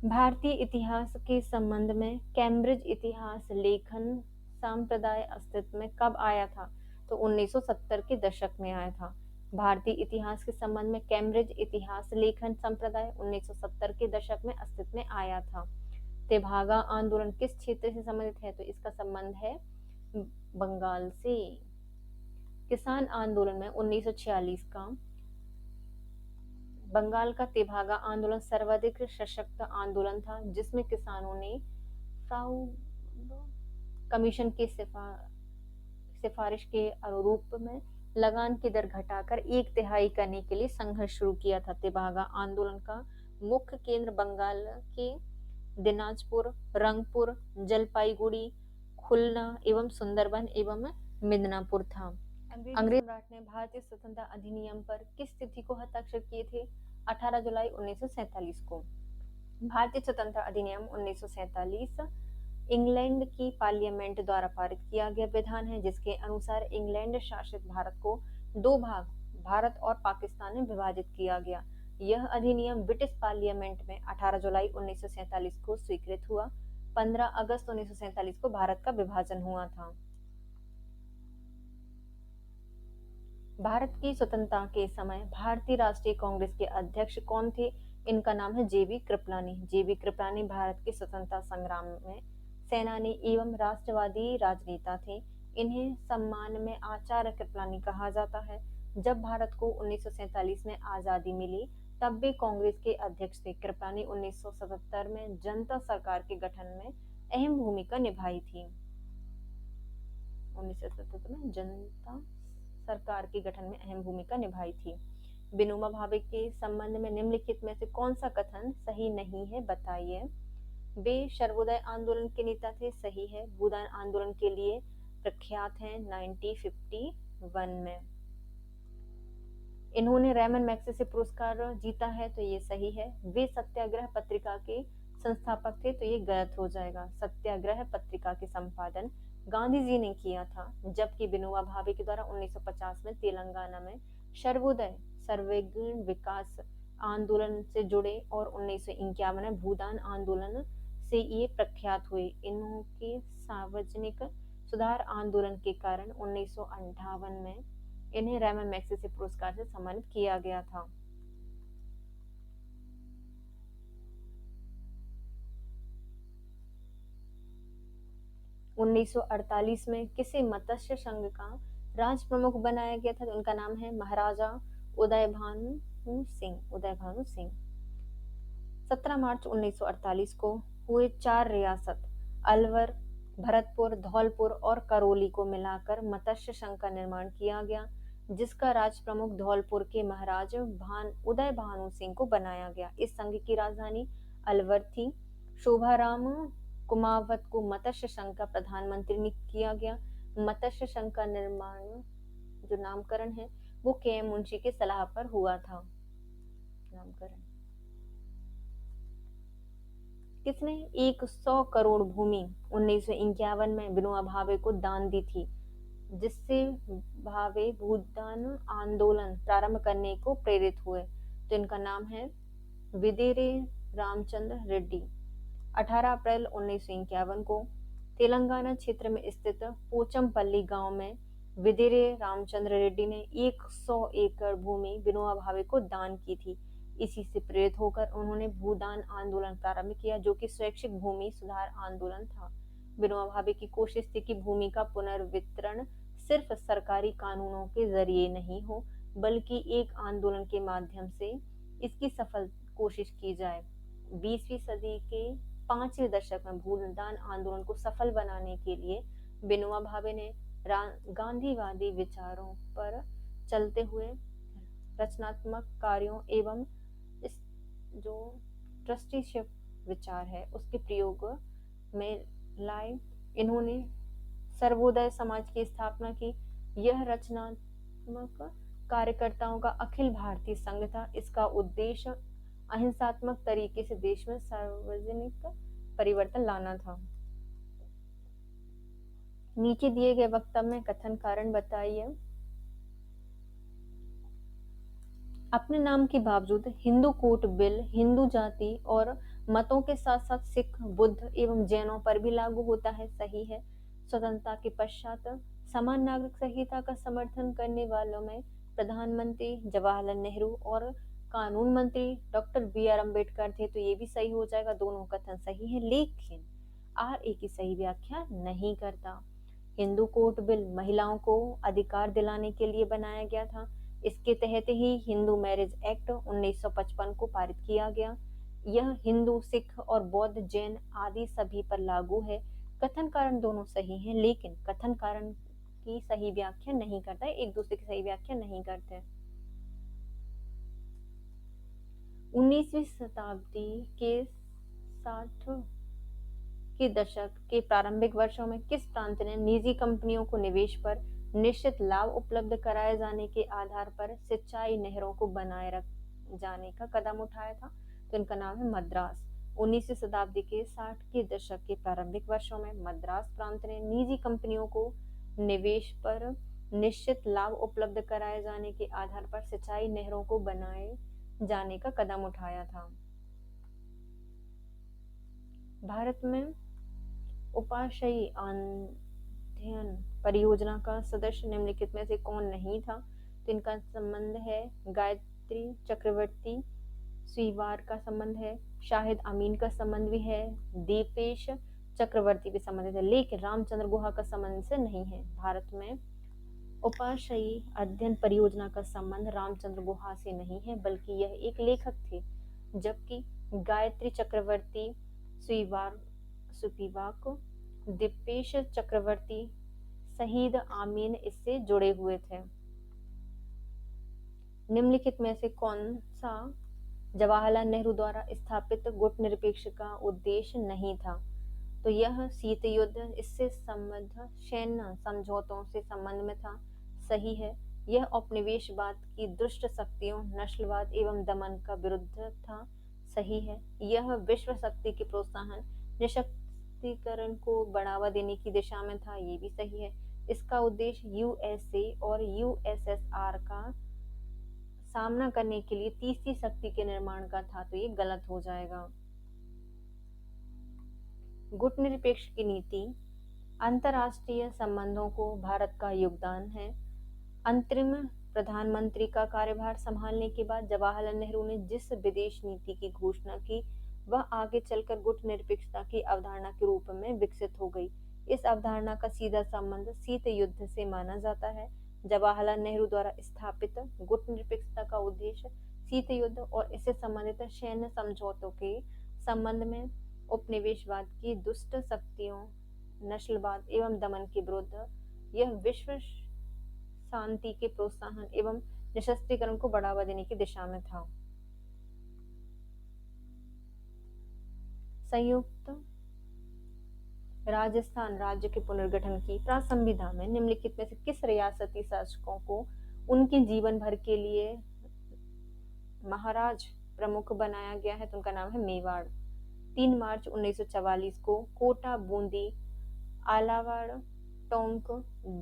भारतीय इतिहास के संबंध में कैम्ब्रिज इतिहास लेखन संप्रदाय अस्तित्व में कब आया था? तो 1970 के दशक में आया था। भारतीय इतिहास के संबंध में कैम्ब्रिज इतिहास लेखन संप्रदाय 1970 के दशक में अस्तित्व में आया था। तेभागा आंदोलन किस क्षेत्र से संबंधित है? तो इसका संबंध है बंगाल से। किसान आंदोलन में 1946 का बंगाल का तेभागा आंदोलन सर्वाधिक सशक्त आंदोलन था, जिसमें किसानों ने कमीशन की सिफारिश के अनुरूप में लगान की दर घटाकर 1/3 करने के लिए संघर्ष शुरू किया था। तेभागा आंदोलन का मुख्य केंद्र बंगाल के दिनाजपुर, रंगपुर, जलपाईगुड़ी, खुलना एवं सुंदरबन एवं मिदनापुर था। अंग्रेज सम्राट ने भारतीय स्वतंत्रता अधिनियम पर किस तिथि को हस्ताक्षर किए थे? 18 जुलाई 1947 को। भारतीय स्वतंत्रता अधिनियम 1947 इंग्लैंड की पार्लियामेंट द्वारा पारित किया गया विधान है, जिसके अनुसार इंग्लैंड शासित भारत को 2 भाग भारत और पाकिस्तान में विभाजित किया गया। यह अधिनियम ब्रिटिश पार्लियामेंट में 18 जुलाई 1947 को स्वीकृत हुआ। 15 अगस्त 1947 को भारत का विभाजन हुआ था। भारत की स्वतंत्रता के समय भारतीय राष्ट्रीय कांग्रेस के अध्यक्ष कौन थे? इनका नाम है जेबी कृपलानी। जेबी कृपलानी भारत के स्वतंत्रता संग्राम में सेनानी एवं राष्ट्रवादी राजनेता थे। इन्हें सम्मान में आचार्य कृपलानी कहा जाता है। जब भारत को 1947 में आजादी मिली, तब भी कांग्रेस के अध्यक्ष थे। कृपलानी 1977 में जनता सरकार के गठन में अहम भूमिका निभाई थी। 1977 में जनता सरकार के गठन में अहम भूमिका निभाई थी। विनोबा भावे के संबंध में निम्नलिखित में से कौन सा कथन सही नहीं है, बताइए। वे सर्वोदय आंदोलन के नेता थे, सही है। भूदान आंदोलन के लिए प्रख्यात हैं 1951 में। इन्होंने रैमन मैग्सेसे पुरस्कार जीता है, तो ये सही है। वे सत्याग्रह पत्रिका के संस्थापक थे, तो ये गलत हो जाएगा। सत्याग्रह पत्रिका के संपादन गांधी जी ने किया था, जबकि विनोबा भावे के द्वारा 1950 में तेलंगाना में सर्वोदय सर्वग्रामीण विकास आंदोलन से जुड़े और 1951 में भूदान आंदोलन से ये प्रख्यात हुए। इनके सार्वजनिक सुधार आंदोलन के कारण 1958 में इन्हें रैमन मैग्सेसे पुरस्कार से सम्मानित किया गया था। उन्नीस सौ 48 में किसे मत्स्य संघ का राज प्रमुख बनाया गया था, तो उनका नाम है महाराजा उदय भानु सिंह। 17 मार्च 1948 को हुए 4 रियासत अलवर, भरतपुर, धौलपुर और करौली को मिलाकर मत्स्य संघ का निर्माण किया गया, जिसका राज प्रमुख धौलपुर के महाराज उदय भानु सिंह को बनाया गया। इस संघ की राजधानी अलवर थी। शोभाराम कुमावत को मत्स्य संघ का प्रधानमंत्री नियुक्त किया गया। मत्स्य संघ का निर्माण जो नामकरण है वो के.एम. मुंशी के सलाह पर हुआ था। नामकरण किसने 100 करोड़ भूमि 1951 में विनोबा भावे को दान दी थी, जिससे भावे भूदान आंदोलन प्रारंभ करने को प्रेरित हुए, तो इनका नाम है विदेरे रामचंद्र रेड्डी। 18 अप्रैल 1951 को तेलंगाना क्षेत्र में स्थित पोचमपल्ली गांव में विदेरे रामचंद्र रेड्डी ने 100 एकड़ भूमि विनोबा भावे को दान की थी। इसी से प्रेरित होकर उन्होंने भूदान आंदोलन प्रारंभ किया, जो कि स्वैच्छिक भूमि सुधार आंदोलन था। विनोबा भावे की कोशिश थी कि भूमि का पुनर्वितरण सिर्फ सरकारी कानूनों के जरिए नहीं हो, बल्कि एक आंदोलन के माध्यम से इसकी सफल कोशिश की जाए। 20वीं सदी के 5वें दशक में भूदान आंदोलन को सफल बनाने के लिए विनोबा भावे ने गांधीवादी विचारों पर चलते हुए रचनात्मक कार्यों एवं इस जो ट्रस्टीशिप विचार है उसके प्रयोग में लाए। इन्होंने सर्वोदय समाज की स्थापना की। यह रचनात्मक कार्यकर्ताओं का अखिल भारतीय संघ था। इसका उद्देश्य अहिंसात्मक तरीके से देश में सार्वजनिक परिवर्तन लाना था। नीचे दिए गए वक्तव्य में कथन कारण बताइए। अपने नाम के बावजूद हिंदू कोट बिल हिंदू जाति और मतों के साथ साथ सिख, बुद्ध एवं जैनों पर भी लागू होता है। सही है। स्वतंत्रता के पश्चात समान नागरिक संहिता का समर्थन करने वालों में प्रधानमंत्री जवाहरलाल नेहरू और कानून मंत्री डॉक्टर बी.आर. अम्बेडकर थे, तो ये भी सही हो जाएगा। दोनों कथन सही है, लेकिन आर.ए. की सही व्याख्या नहीं करता। हिंदू कोर्ट बिल महिलाओं को अधिकार दिलाने के लिए बनाया गया था। इसके तहत ही हिंदू मैरिज एक्ट 1955 को पारित किया गया। यह हिंदू, सिख और बौद्ध, जैन आदि सभी पर लागू है। कथन कारण दोनों सही हैं, लेकिन कथन कारण की सही व्याख्या नहीं करता है, एक दूसरे की सही व्याख्या नहीं करते। 19वीं शताब्दी के 60 के दशक के प्रारंभिक वर्षों में किस प्रांत ने निजी कंपनियों को निवेश पर निश्चित लाभ उपलब्ध कराए जाने के आधार पर सिंचाई नहरों को बनाए रख जाने का कदम उठाया था, तो इनका नाम है मद्रास। 19वीं शताब्दी के 60 के दशक के प्रारंभिक वर्षों में मद्रास प्रांत ने निजी कंपनियों को निवेश पर निश्चित लाभ उपलब्ध कराए जाने के आधार पर सिंचाई नहरों को बनाए जाने का कदम उठाया था। भारत में उपाशयी अध्ययन परियोजना का सदस्य निम्नलिखित में से कौन नहीं था, तो इनका संबंध है गायत्री चक्रवर्ती, स्वीवार का संबंध है, शाहिद अमीन का संबंध भी है, दीपेश चक्रवर्ती भी संबंधित है, लेकिन रामचंद्र गुहा का संबंध से नहीं है। भारत में उपाशयी अध्ययन परियोजना का संबंध रामचंद्र गुहा से नहीं है, बल्कि यह एक लेखक थे, जबकि गायत्री चक्रवर्ती, सुपीवाक, दीपेश चक्रवर्ती, शहीद आमीन इससे जुड़े हुए थे। निम्नलिखित में से कौन सा जवाहरलाल नेहरू द्वारा स्थापित गुट निरपेक्ष का उद्देश्य नहीं था, तो यह शीत युद्ध इससे संबद्ध सैन्य समझौतों से संबंध में था, सही है। यह औपनिवेशवाद की दुष्ट शक्तियों, नस्लवाद एवं दमन का विरुद्ध था, सही है। यह विश्व शक्ति के प्रोत्साहन, निशक्तिकरण को बढ़ावा देने की दिशा में था, ये भी सही है। इसका उद्देश्य यूएसए और यूएसएसआर का सामना करने के लिए तीसरी शक्ति के निर्माण का था, तो ये गलत हो जाएगा। गुटनिरपेक्ष की नीति अंतर्राष्ट्रीय संबंधों को भारत का योगदान है। अंतरिम प्रधानमंत्री का कार्यभार संभालने के बाद जवाहरलाल नेहरू ने जिस विदेश नीति की घोषणा की वह आगे चलकर गुटनिरपेक्षता की अवधारणा के रूप में विकसित हो गई। इस अवधारणा का सीधा संबंध शीत युद्ध से माना जाता है। जवाहरलाल नेहरू द्वारा स्थापित गुटनिरपेक्षता का उद्देश्य शीत युद्ध और इससे संबंधित सैन्य समझौतों के संबंध में उपनिवेशवाद की दुष्ट शक्तियों, नस्लवाद एवं दमन के विरुद्ध यह विश्व शांति के प्रोत्साहन एवं निशस्त्रीकरण को बढ़ावा देने की दिशा में था। संयुक्त राजस्थान राज्य के पुनर्गठन की प्रासंविधा में निम्नलिखित में से किस रियासती शासकों को उनके जीवन भर के लिए महाराज प्रमुख बनाया गया है? तो उनका नाम है मेवाड़। 3 मार्च 1944 को कोटा, बूंदी, आलावाड़, टोंक,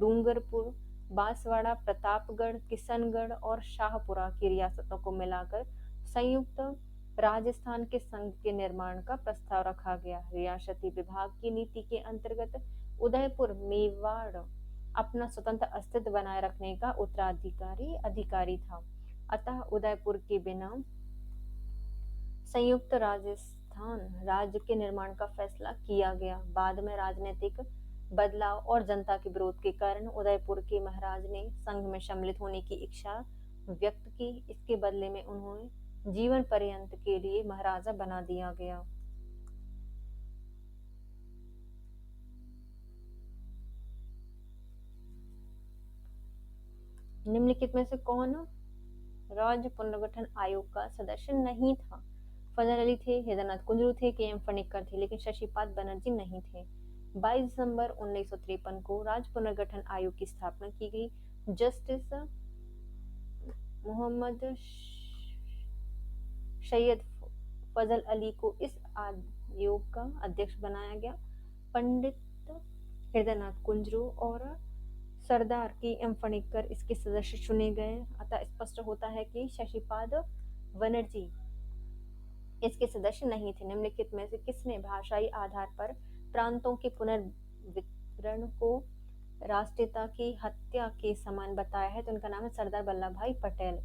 डूंगरपुर, बांसवाड़ा, प्रतापगढ़, किशनगढ़ और शाहपुरा की रियासतों को मिलाकर संयुक्त राजस्थान के संघ के निर्माण का प्रस्ताव रखा गया। रियासती विभाग की नीति के अंतर्गत उदयपुर, मेवाड़ अपना स्वतंत्र अस्तित्व बनाए रखने का उत्तराधिकारी अधिकारी था। अतः उदयपुर के बिना संयुक्त राजस्थान राज्य के निर्माण का फैसला किया गया। बाद में राजनीतिक बदलाव और जनता के विरोध के कारण उदयपुर के महाराज ने संघ में सम्मिलित होने की इच्छा व्यक्त की। इसके बदले में उन्हें जीवन पर्यंत के लिए महाराजा बना दिया गया। निम्नलिखित में से कौन राज्य पुनर्गठन आयोग का सदस्य नहीं था? फजल अली थे, हृदयनाथ कुंजरू थे, के एम फणिक्कर थे, लेकिन शशिपाद बनर्जी नहीं थे। 22 दिसंबर 1953 को राज्य पुनर्गठन आयोग की स्थापना की गई। जस्टिस मोहम्मद सैयद फजल अली को इस आयोग का अध्यक्ष बनाया गया। पंडित हृदयनाथ कुंजरू और सरदार के एम फणिक्कर इसके सदस्य चुने गए। अतः स्पष्ट होता है कि शशिपाद बनर्जी इसके सदस्य नहीं थे। निम्नलिखित में से किसने भाषाई आधार पर प्रांतों के पुनर्वितरण को राष्ट्रीयता की हत्या के समान बताया है? तो उनका नाम है सरदार वल्लभ भाई पटेल।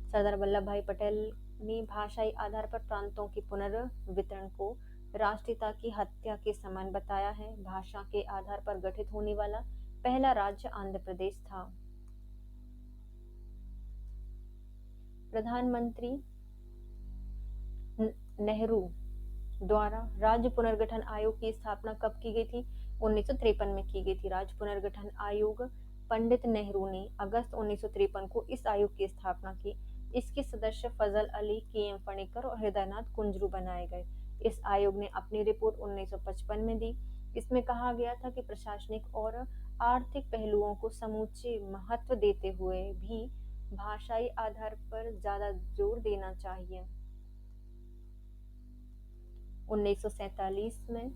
सरदार वल्लभ भाई पटेल ने भाषाई आधार पर प्रांतों के पुनर्वितरण को राष्ट्रीयता की हत्या के समान बताया है। भाषा के आधार पर गठित होने वाला पहला राज्य आंध्र प्रदेश था। प्रधानमंत्री नेहरू द्वारा राज्य पुनर्गठन आयोग की स्थापना कब की गई थी? 1953 में की गई थी। राज्य पुनर्गठन आयोग पंडित नेहरू ने अगस्त 1953 को इस आयोग की स्थापना की। इसके सदस्य फजल अली, के एम फणिक्कर और हृदयनाथ कुंजरू बनाए गए। इस आयोग ने अपनी रिपोर्ट 1955 में दी। इसमें कहा गया था कि प्रशासनिक और आर्थिक पहलुओं को समूचे महत्व देते हुए भी भाषाई आधार पर ज्यादा जोर देना चाहिए। 1947 में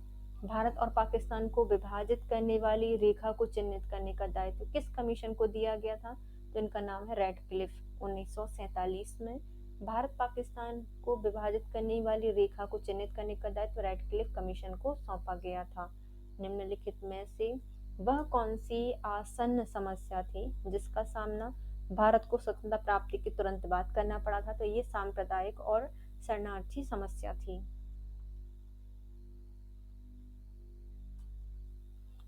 भारत और पाकिस्तान को विभाजित करने वाली रेखा को चिन्हित करने का दायित्व किस कमीशन को दिया गया था? तो इनका नाम है रैडक्लिफ। 1947 में भारत पाकिस्तान को विभाजित करने वाली रेखा को चिन्हित करने का दायित्व रैडक्लिफ कमीशन को सौंपा गया था। निम्नलिखित में से वह कौन सी आसन्न समस्या थी जिसका सामना भारत को स्वतंत्रता प्राप्ति के तुरंत बाद करना पड़ा था? तो ये सांप्रदायिक और शरणार्थी समस्या थी।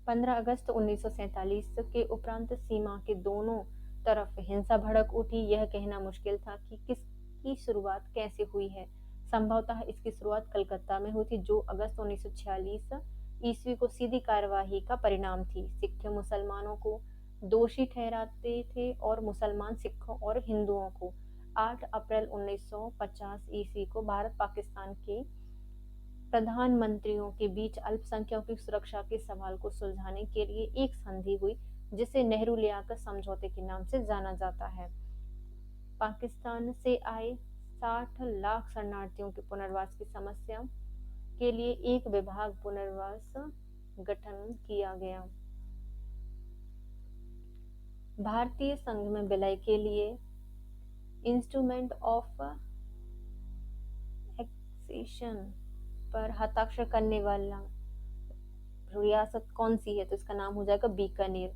15 अगस्त 1947 के उपरांत सीमा के दोनों तरफ हिंसा भड़क उठी। यह कहना मुश्किल था कि किसकी शुरुआत कैसे हुई है। संभवतः इसकी शुरुआत कलकत्ता में हुई थी, जो अगस्त 1946 ईस्वी को सीधी कार्यवाही का परिणाम थी। सिख मुसलमानों को दोषी ठहराते थे और मुसलमान सिखों और हिंदुओं को 8 अप्रैल 1950 ईस्वी को भारत पाकिस्तान के प्रधानमंत्रियों के बीच अल्पसंख्यकों की सुरक्षा के सवाल को सुलझाने के लिए एक संधि हुई जिसे नेहरू लियाकत समझौते के नाम से जाना जाता है। पाकिस्तान से आए 60 लाख शरणार्थियों के पुनर्वास की समस्या के लिए एक विभाग पुनर्वास गठन किया गया। भारतीय संघ में विलय के लिए इंस्ट्रूमेंट ऑफ एक्सेशन पर हस्ताक्षर करने वाला रियासत कौन सी है, तो इसका नाम हो जाएगा बीकानेर।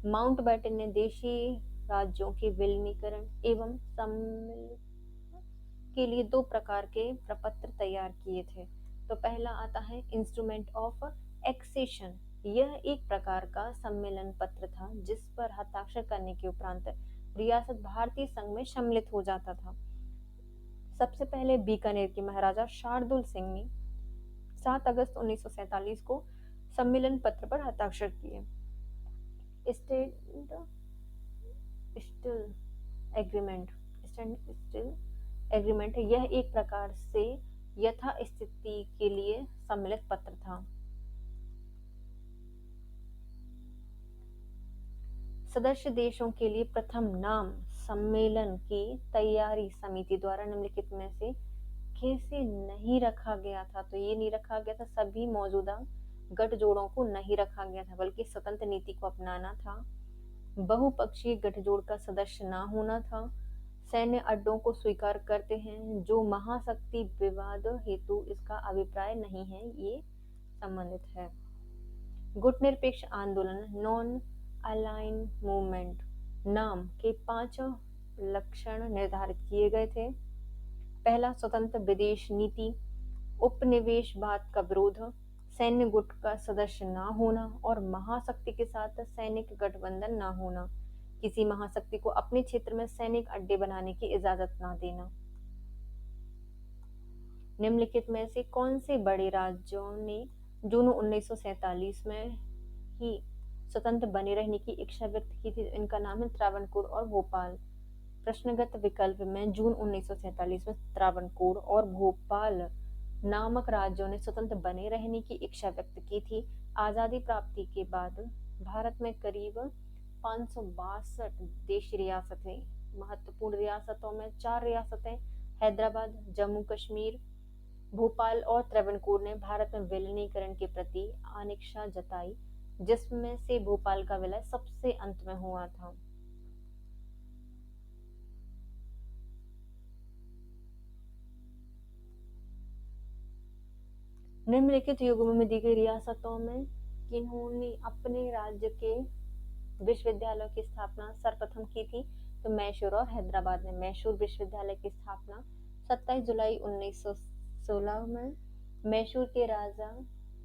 माउंटबेटन ने देशी राज्यों के विलीनीकरण एवं सम्मिलन के लिए 2 प्रकार के प्रपत्र तैयार किए थे। तो पहला आता है इंस्ट्रूमेंट ऑफ एक्सेशन। यह एक प्रकार का सम्मेलन पत्र था जिस पर हस्ताक्षर करने के उपरांत रियासत भारतीय संघ में सम्मिलित हो जाता था। सबसे पहले बीकानेर के महाराजा शार्दुल सिंह ने 7 अगस्त 1947 को सम्मेलन पत्र पर हस्ताक्षर किए। स्टैंड स्टिल एग्रीमेंट यह एक प्रकार से यथास्थिति के लिए सम्मिलित पत्र था। सदस्य देशों के लिए प्रथम नाम सम्मेलन की तैयारी समिति द्वारा निम्नलिखित में से कैसे नहीं रखा गया था, तो ये नहीं रखा गया था, सभी मौजूदा गठजोड़ों को नहीं रखा गया था बल्कि स्वतंत्र नीति को अपनाना था। बहुपक्षीय गठजोड़ का सदस्य ना होना था। सैन्य अड्डों को स्वीकार करते हैं जो महाशक्ति विवाद हेतु इसका अभिप्राय नहीं है, ये संबंधित है। गुटनिरपेक्ष आंदोलन नॉन अलाइन मूवमेंट नाम के 5 लक्षण निर्धारित किए गए थे। पहला, स्वतंत्र विदेश नीति, उपनिवेशवाद का विरोध, सैन्य गुट का सदस्य ना होना और महाशक्ति के साथ सैनिक गठबंधन ना होना, किसी महाशक्ति को अपने क्षेत्र में सैनिक अड्डे बनाने की इजाजत ना देना। निम्नलिखित में से कौन से बड़े राज्यों ने जून 1947 में ही स्वतंत्र बने रहने की इच्छा व्यक्त की थी? इनका नाम है त्रावणकोर और भोपाल। प्रश्नगत विकल्प में जून 1947 में त्रावणकोर और भोपाल नामक राज्यों ने स्वतंत्र बने रहने की इच्छा व्यक्त की थी। आजादी प्राप्ति के बाद भारत में करीब 562 देशी रियासतें, महत्वपूर्ण रियासतों में 4 रियासतें हैदराबाद, जम्मू कश्मीर, भोपाल और त्रावणकोर ने भारत में विलीनीकरण के प्रति अनिच्छा जताई, जिसमें से भोपाल का विलय सबसे अंत में हुआ था। निम्नलिखित युग्म में दी गई रियासतों में किन्होंने अपने राज्य के विश्वविद्यालय की स्थापना सर्वप्रथम की थी? तो मैसूर और हैदराबाद ने। मैसूर विश्वविद्यालय की स्थापना 27 जुलाई 1916 में मैसूर के राजा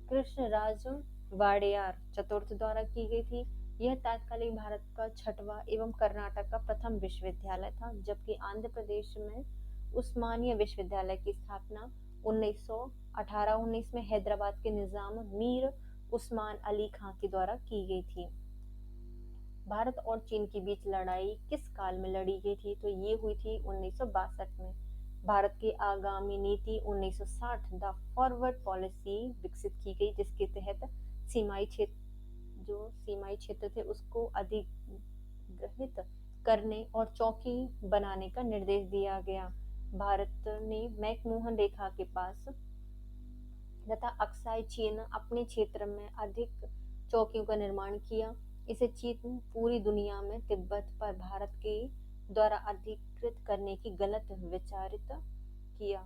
कृष्णराज वाडेयार चतुर्थ द्वारा की गई थी। यह तत्कालीन भारत का 6वां एवं कर्नाटक का प्रथम विश्वविद्यालय था, जबकि आंध्र प्रदेश में उस्मानिया विश्वविद्यालय की स्थापना 1918-19 में हैदराबाद के निजाम मीर उस्मान अली खां के द्वारा की गई थी। भारत और चीन के बीच लड़ाई किस काल में लड़ी गई थी? तो ये हुई थी 1962 में। भारत की आगामी नीति 1960 द फॉरवर्ड पॉलिसी विकसित की गई, जिसके तहत सीमाई क्षेत्र थे उसको अधिग्रहित करने और चौकी बनाने का निर्देश दिया गया। भारत ने मैकमोहन रेखा के पास तथा अक्साई चीन अपने क्षेत्र में अधिक चौकियों का निर्माण किया। इसे चीन पूरी दुनिया में तिब्बत पर भारत के द्वारा अधिकृत करने की गलत विचारित किया।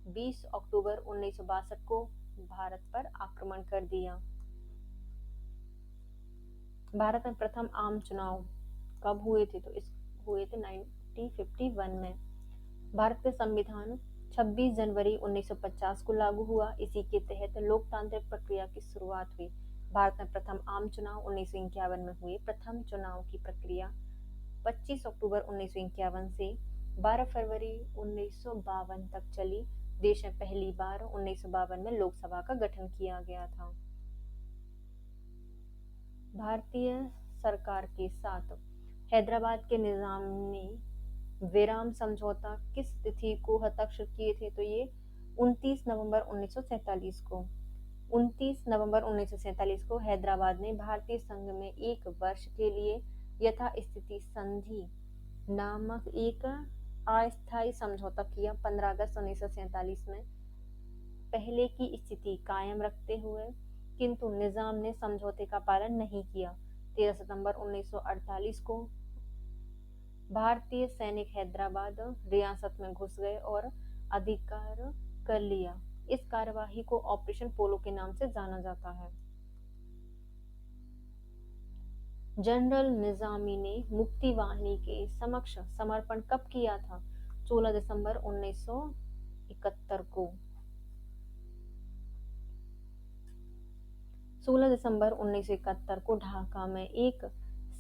20 अक्टूबर 1962 को भारत पर आक्रमण कर दिया। भारत में प्रथम आम चुनाव कब हुए थे? तो इस हुए थे 1951 में। भारत का संविधान 26 जनवरी 1950 को लागू हुआ। इसी के तहत लोकतांत्रिक प्रक्रिया की शुरुआत हुई। भारत में प्रथम आम चुनाव 1951 में हुए। प्रथम चुनाव की प्रक्रिया 25 अक्टूबर 1951 से 12 फरवरी 1952 तक चली। देश में पहली बार 1952 में लोकसभा का गठन किया गया था। भारतीय सरकार के साथ हैदराबाद के निजाम ने विराम समझौता किस तिथि को हस्ताक्षर किए थे? तो ये 29 नवंबर 1947 को 29 नवंबर 1947 को हैदराबाद ने भारतीय संघ में एक वर्ष के लिए यथास्थिति संधि नामक एक अस्थायी समझौता किया। 15 अगस्त 1947 में पहले की स्थिति कायम रखते हुए, किंतु निजाम ने समझौते का पालन नहीं किया। 13 सितंबर 1948 को भारतीय सैनिक हैदराबाद रियासत में घुस गए और अधिकार कर लिया। इस कार्यवाही को ऑपरेशन पोलो के नाम से जाना जाता है। जनरल निजामी ने मुक्ति वाहिनी के समक्ष समर्पण कब किया था? 16 दिसंबर 1971 को 16 दिसंबर 1971 को ढाका में एक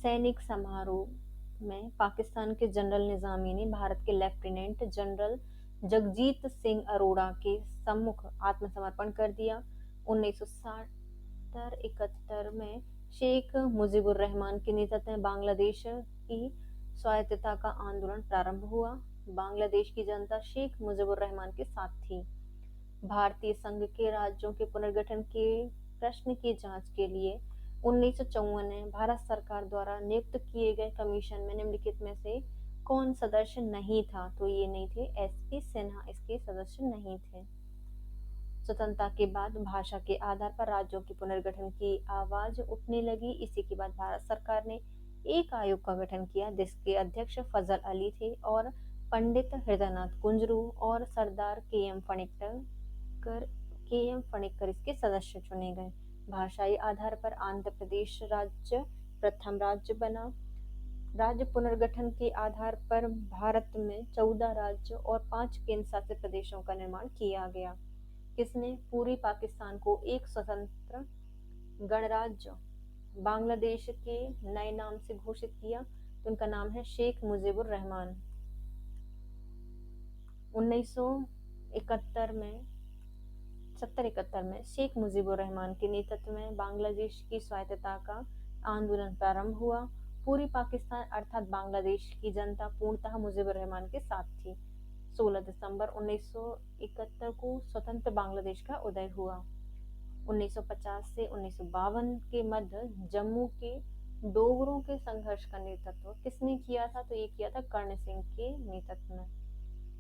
सैनिक समारोह में पाकिस्तान के जनरल निजामी ने भारत के लेफ्टिनेंट जनरल जगजीत सिंह अरोड़ा के सम्मुख आत्मसमर्पण कर दिया। 1960-71 में शेख मुजीबुर रहमान के नेतृत्व में बांग्लादेश की स्वायत्तता का आंदोलन प्रारंभ हुआ। बांग्लादेश की जनता शेख मुजीबुर रहमान के साथ थी। भारतीय संघ के राज्यों के पुनर्गठन के प्रश्न की जांच के लिए 1954 में भारत सरकार द्वारा नियुक्त किए गए कमीशन में निम्नलिखित में से कौन सदस्य नहीं था? तो ये नहीं थे, एसपी सिन्हा इसके सदस्य नहीं थे। स्वतंत्रता के बाद भाषा के आधार पर राज्यों के पुनर्गठन की आवाज उठने लगी। इसी के बाद भारत सरकार ने एक आयोग का गठन किया, जिसके अध्यक्ष फजल अली थे और पंडित हृदयनाथ कुंजरू और सरदार के.एम. फणिक्कर इसके सदस्य चुने गए। भाषाई आधार पर आंध्र प्रदेश राज्य प्रथम राज्य बना। राज्य पुनर्गठन के आधार पर भारत में 14 राज्य और 5 केंद्र शासित प्रदेशों का निर्माण किया गया। किसने पूर्वी पाकिस्तान को एक स्वतंत्र गणराज्य बांग्लादेश के नए नाम से घोषित किया? तो उनका नाम है शेख मुजीबुर रहमान। 1971 में 70-71 में शेख मुजीबुर रहमान के नेतृत्व में बांग्लादेश की स्वायत्तता का आंदोलन प्रारंभ हुआ। पूर्वी पाकिस्तान अर्थात बांग्लादेश की जनता पूर्णतः मुजीबुर रहमान के साथ थी। 16 दिसंबर 1971 को स्वतंत्र बांग्लादेश का उदय हुआ। 1950 से 1952 के मध्य जम्मू के डोगरों के संघर्ष का नेतृत्व किसने किया था? तो ये किया था कर्ण सिंह के नेतृत्व में।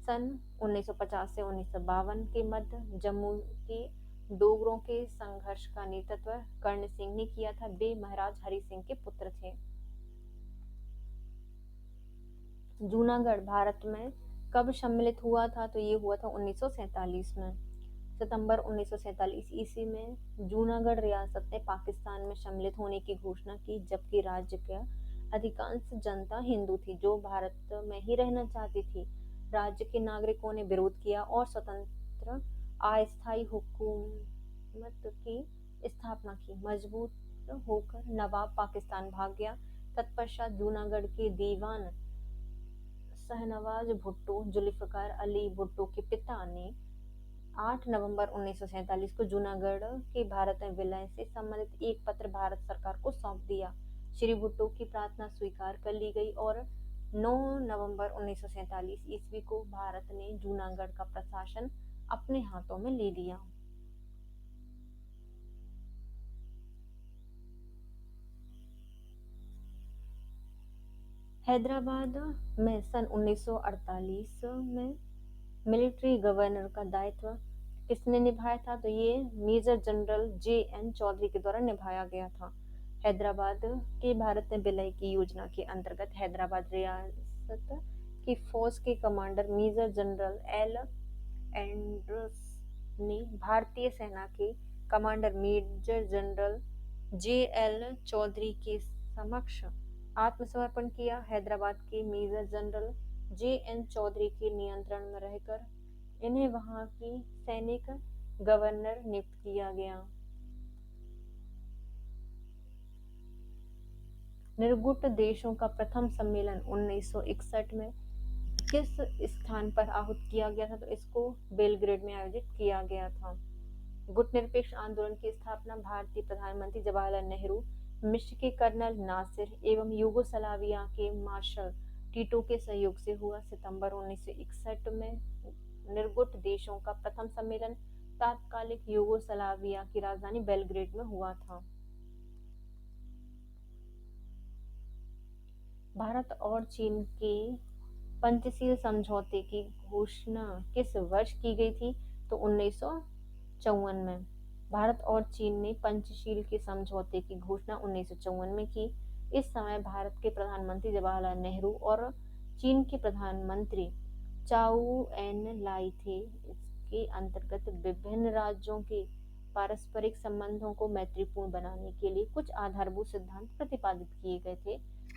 सन 1950 से 1952 के मध्य जम्मू के डोगरों के संघर्ष का नेतृत्व कर्ण सिंह ने किया था। वे महाराज हरि सिंह के पुत्र थे। जूनागढ़ भारत में कब सम्मिलित हुआ था? तो ये हुआ था 1947 में। सितंबर 1947 ईस्वी में जूनागढ़ रियासत ने पाकिस्तान में सम्मिलित होने की घोषणा की, जबकि राज्य का अधिकांश जनता हिंदू थी जो भारत में ही रहना चाहती थी। राज्य के नागरिकों ने विरोध किया और स्वतंत्र अस्थायी हुकूमत की स्थापना की। मजबूत होकर नवाब पाकिस्तान भाग गया। तत्पश्चात जूनागढ़ के दीवान शाहनवाज भुट्टो जुल्फिकार अली भुट्टो के पिता ने 8 नवंबर 1947 को जूनागढ़ के भारत में विलय से संबंधित एक पत्र भारत सरकार को सौंप दिया। श्री भुट्टो की प्रार्थना स्वीकार कर ली गई और 9 नवंबर 1947 ईस्वी को भारत ने जूनागढ़ का प्रशासन अपने हाथों में ले लिया। हैदराबाद में सन 1948 में मिलिट्री गवर्नर का दायित्व किसने निभाया था? तो ये मेजर जनरल J.N. चौधरी के द्वारा निभाया गया था। हैदराबाद के भारत में विलय की योजना के अंतर्गत हैदराबाद रियासत की फौज के कमांडर मेजर जनरल L. एंड्रस ने भारतीय सेना के commander major general J.L. Chaudhary के समक्ष आत्मसमर्पण किया। हैदराबाद के मेजर जनरल J.N. चौधरी के नियंत्रण में रहकर इन्हें वहां की सैनिक गवर्नर नियुक्त किया गया। निर्गुट देशों का प्रथम सम्मेलन 1961 में किस स्थान पर आहूत किया गया था? तो इसको बेलग्रेड में आयोजित किया गया था। गुट निरपेक्ष आंदोलन की स्थापना भारतीय प्रधानमंत्री जवाहरलाल नेहरू, मिस्र के कर्नल नासिर एवं यूगोस्लाविया के मार्शल टीटो के सहयोग से हुआ। सितंबर 1961 में निर्गुट देशों का प्रथम सम्मेलन तात्कालिक यूगोस्लाविया की राजधानी बेलग्रेड में हुआ था। भारत और चीन के पंचशील समझौते की घोषणा किस वर्ष की गई थी? तो 1954 में। भारत और चीन ने पंचशील के समझौते की घोषणा 1954 में की। इस समय भारत के प्रधानमंत्री जवाहरलाल नेहरू और चीन के प्रधानमंत्री चाउ एन लाई थे। इसके अंतर्गत विभिन्न राज्यों के पारस्परिक संबंधों को मैत्रीपूर्ण बनाने के लिए कुछ आधारभूत सिद्धांत प्रतिपादित किए गए थे।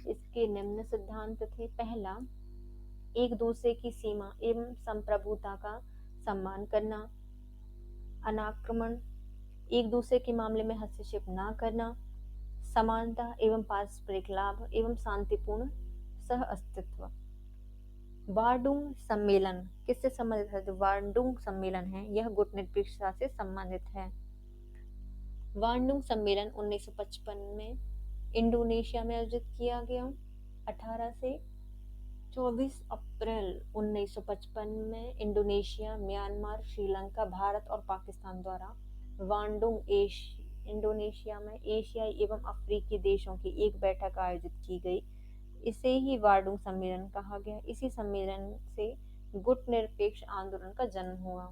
इसके निम्न सिद्धांत थे: पहला, एक दूसरे की सीमा एवं संप्रभुता का सम्मान करना। अनाक्रमण, एक दूसरे के मामले में हस्तक्षेप न करना। समानता एवं पारस्परिक लाभ एवं शांतिपूर्ण सह अस्तित्व। वार्डुंग सम्मेलन किससे संबंधित है? जो वार्डुंग सम्मेलन है यह गुटनिरपेक्षता से संबंधित है। वार्डुंग सम्मेलन 1955 में इंडोनेशिया में आयोजित किया गया। 18 से 24 अप्रैल 1955 में इंडोनेशिया, म्यांमार, श्रीलंका, भारत और पाकिस्तान द्वारा वांडुंग इंडोनेशिया में एशियाई एवं अफ्रीकी देशों की एक बैठक आयोजित की गई। इसे ही वार्डुंग सम्मेलन कहा गया। इसी सम्मेलन से गुटनिरपेक्ष आंदोलन का जन्म हुआ।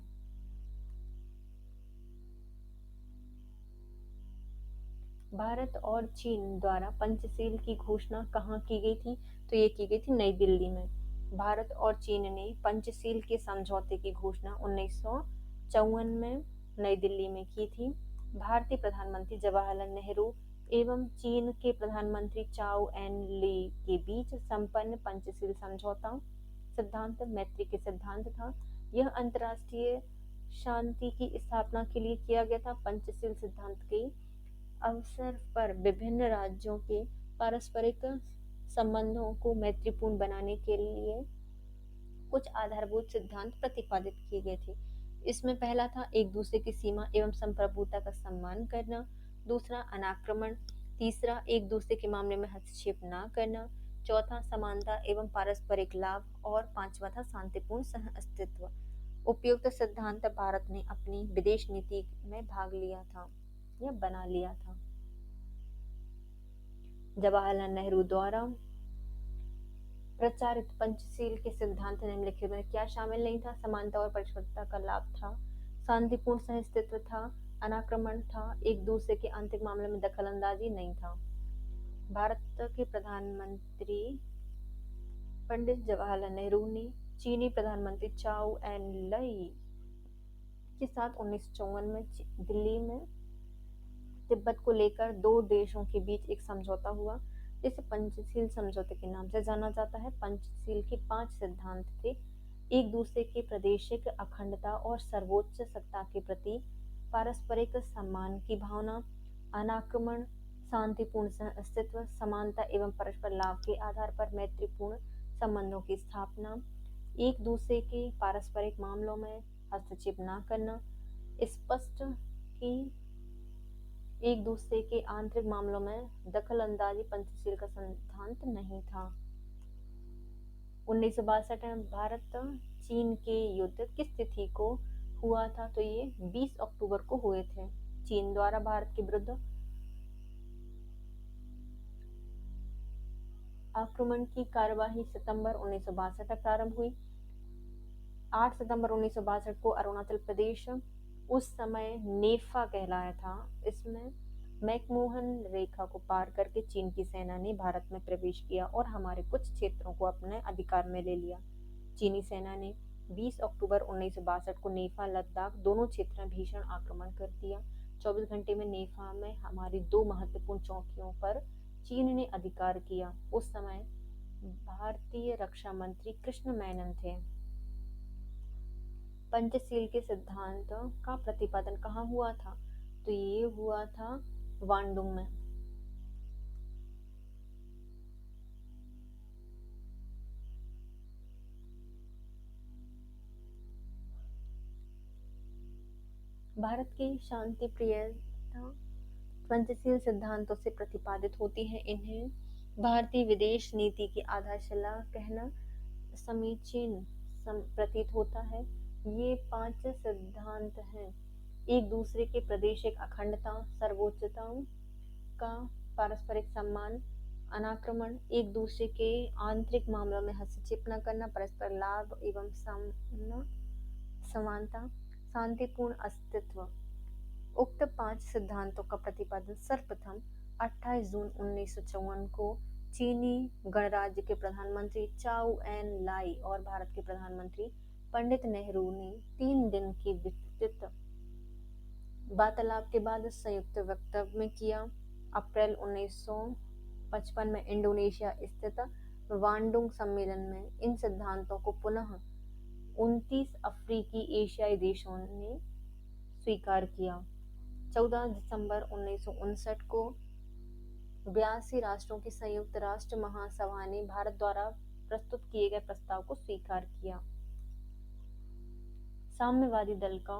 भारत और चीन द्वारा पंचशील की घोषणा कहाँ की गई थी? तो ये की गई थी नई दिल्ली में। भारत और चीन ने पंचशील के समझौते की घोषणा 1954 में नई दिल्ली में की थी। भारतीय प्रधानमंत्री जवाहरलाल नेहरू एवं चीन के प्रधानमंत्री चाउ एन ली के बीच संपन्न पंचशील समझौता सिद्धांत मैत्री के सिद्धांत था। यह अंतर्राष्ट्रीय शांति की स्थापना के लिए किया गया था। पंचशील सिद्धांत के अवसर पर विभिन्न राज्यों के पारस्परिक संबंधों को मैत्रीपूर्ण बनाने के लिए कुछ आधारभूत सिद्धांत प्रतिपादित किए गए थे। इसमें पहला था एक दूसरे की सीमा एवं संप्रभुता का सम्मान करना। दूसरा, अनाक्रमण। तीसरा, एक दूसरे के मामले में हस्तक्षेप न करना। चौथा, समानता एवं पारस्परिक लाभ। और पांचवा था शांतिपूर्ण सह अस्तित्व। उपयुक्त सिद्धांत भारत ने अपनी विदेश नीति में भाग लिया था या बना लिया था। जवाहरलाल नेहरू द्वारा प्रचारित पंचशील के सिद्धांत निम्नलिखित में क्या शामिल नहीं था? समानता और परिष्कृतता का लाभ था, शांतिपूर्ण सहअस्तित्व था, अनाक्रमण था, एक दूसरे के आंतरिक मामले में दखलंदाजी नहीं था। भारत के प्रधानमंत्री पंडित जवाहरलाल नेहरू ने चीनी प्रधानमंत्री चाउ एन लाई के साथ 1954 में दिल्ली में तिब्बत को लेकर दो देशों के बीच एक समझौता हुआ, जिसे पंचशील समझौते के नाम से जाना जाता है। पंचशील के 5 सिद्धांत थे: एक दूसरे के प्रादेशिक अखंडता और सर्वोच्च सत्ता के प्रति पारस्परिक सम्मान की भावना, अनाक्रमण, शांतिपूर्ण सहअस्तित्व, समानता एवं परस्पर लाभ के आधार पर मैत्रीपूर्ण संबंधों की स्थापना, एक दूसरे के पारस्परिक मामलों में हस्तक्षेप न करना, स्पष्ट कि एक दूसरे के आंतरिक मामलों में दखलंदाजी पंचशील का सिद्धांत नहीं था। 1962 में भारत चीन के युद्ध किस तिथि को हुआ था? तो ये 20 अक्टूबर को हुए थे। चीन द्वारा भारत के विरुद्ध आक्रमण की कार्यवाही सितंबर 1962 में प्रारंभ हुई। 8 सितंबर 1962 को अरुणाचल प्रदेश, उस समय नेफा कहलाया था, इसमें मैकमोहन रेखा को पार करके चीन की सेना ने भारत में प्रवेश किया और हमारे कुछ क्षेत्रों को अपने अधिकार में ले लिया। चीनी सेना ने 20 अक्टूबर 1962 को नेफा, लद्दाख दोनों क्षेत्रों में भीषण आक्रमण कर दिया। 24 घंटे में नेफा में हमारी 2 महत्वपूर्ण चौकियों पर चीन ने अधिकार किया। उस समय भारतीय रक्षा मंत्री कृष्ण मेनन थे। पंचशील के सिद्धांत का प्रतिपादन कहाँ हुआ था? तो ये हुआ था वांडुंग में। भारत की शांति प्रियता पंचशील सिद्धांतों से प्रतिपादित होती है। इन्हें भारतीय विदेश नीति की आधारशिला कहना समीचीन प्रतीत होता है। ये 5 सिद्धांत हैं: एक दूसरे के प्रादेशिक अखंडता, सर्वोच्चता का पारस्परिक सम्मान, अनाक्रमण, एक दूसरे के आंतरिक मामलों में हस्तक्षेप न करना, परस्पर लाभ एवं समानता, शांतिपूर्ण अस्तित्व। उक्त 5 सिद्धांतों का प्रतिपादन सर्वप्रथम 28 जून 1954 को चीनी गणराज्य के प्रधानमंत्री चाउ एन लाई और भारत के प्रधानमंत्री पंडित नेहरू ने 3 दिन की विस्तृत वार्तालाप के बाद संयुक्त वक्तव्य में किया। अप्रैल 1955 में इंडोनेशिया स्थित वांडुंग सम्मेलन में इन सिद्धांतों को पुनः 29 अफ्रीकी एशियाई देशों ने स्वीकार किया। 14 दिसंबर 1959 को 82 राष्ट्रों की संयुक्त राष्ट्र महासभा ने भारत द्वारा प्रस्तुत किए गए प्रस्ताव को स्वीकार किया। साम्यवादी दल का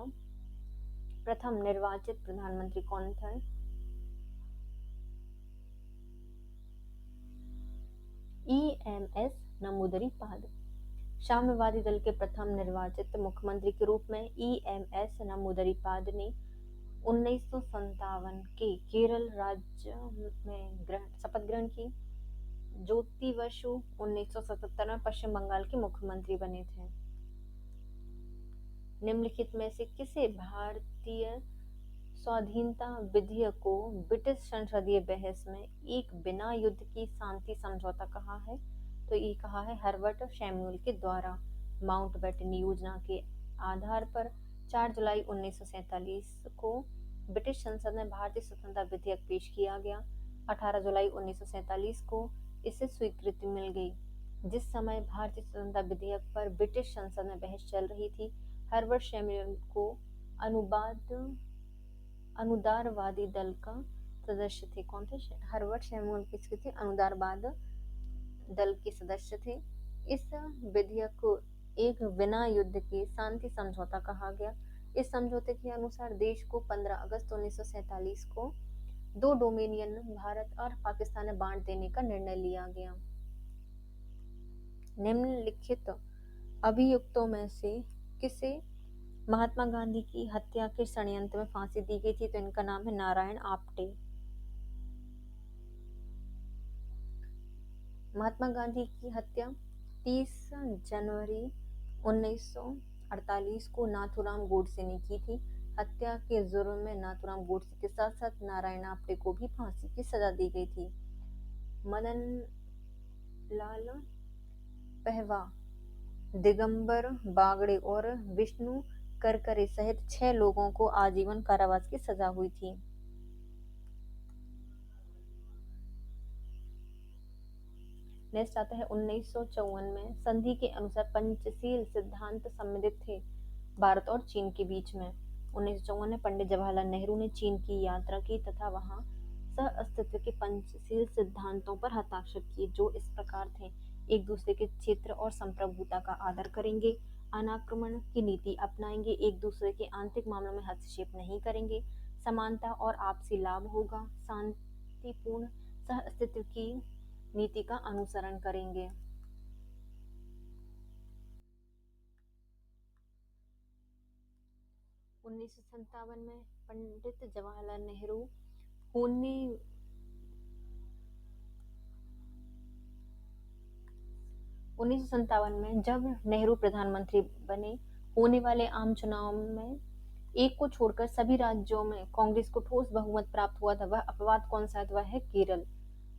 प्रथम निर्वाचित प्रधानमंत्री कौन था? EMS नमूदरीपाद। साम्यवादी दल के प्रथम निर्वाचित मुख्यमंत्री के रूप में EMS नमूदरीपाद ने 1957 के केरल राज्य में शपथ ग्रहण की। ज्योति बसु 1977 में पश्चिम बंगाल के मुख्यमंत्री बने थे। निम्नलिखित में से किसे भारतीय स्वाधीनता विधेयक को ब्रिटिश संसदीय बहस में एक बिना युद्ध की शांति समझौता कहा है? तो ये कहा है हर्बर्ट सैमुअल के द्वारा। माउंटबेटन योजना के आधार पर 4 जुलाई 1947 को ब्रिटिश संसद में भारतीय स्वतंत्रता विधेयक पेश किया गया। 18 जुलाई 1947 को इसे स्वीकृति मिल गई। जिस समय भारतीय स्वतंत्रता विधेयक पर ब्रिटिश संसद में बहस चल रही थी, हर्बर्ट सैमुअल को अनुदारवादी दल का सदस्य थे। कौन थे? हर्बर्ट सैमुअल किसके थे? अनुदारवाद दल के सदस्य थे। इस विधेयक को एक बिना युद्ध के शांति समझौता कहा गया। इस समझौते के अनुसार देश को 15 अगस्त 1947 को 2 डोमिनियन भारत और पाकिस्तान में बांट देने का निर्णय लिया गया। निम्नलिखित अभियुक्तों में से किसे महात्मा गांधी की हत्या के षड्यंत्र में फांसी दी गई थी? तो इनका नाम है नारायण आप्टे। महात्मा गांधी की हत्या 30 जनवरी 1948 को नाथूराम गोडसे ने की थी। हत्या के जुर्म में नाथूराम गोडसे के साथ साथ नारायण आप्टे को भी फांसी की सजा दी गई थी। मदन लाल पहवा, दिगंबर बागड़े और विष्णु करकरे सहित 6 लोगों को आजीवन कारावास की सजा हुई थी। नेक्स्ट आता है 1954 में संधि के अनुसार पंचशील सिद्धांत सम्मिलित थे भारत और चीन के बीच में। 1954 में पंडित जवाहरलाल नेहरू ने चीन की यात्रा की तथा वहां सह अस्तित्व के पंचशील सिद्धांतों पर हस्ताक्षर किए, जो इस प्रकार थे: एक दूसरे के क्षेत्र और संप्रभुता का आदर करेंगे, अनाक्रमण की नीति अपनाएंगे, एक दूसरे के आंतरिक मामलों में हस्तक्षेप नहीं करेंगे, समानता और आपसी लाभ होगा, शांतिपूर्ण सह अस्तित्व की नीति का अनुसरण करेंगे। उन्नीस में पंडित जवाहरलाल नेहरू होने 1957 में जब नेहरू प्रधानमंत्री बने, होने वाले आम चुनाव में एक को छोड़कर सभी राज्यों में कांग्रेस को ठोस बहुमत प्राप्त हुआ था। वह अपवाद कौन सा है? वह है केरल।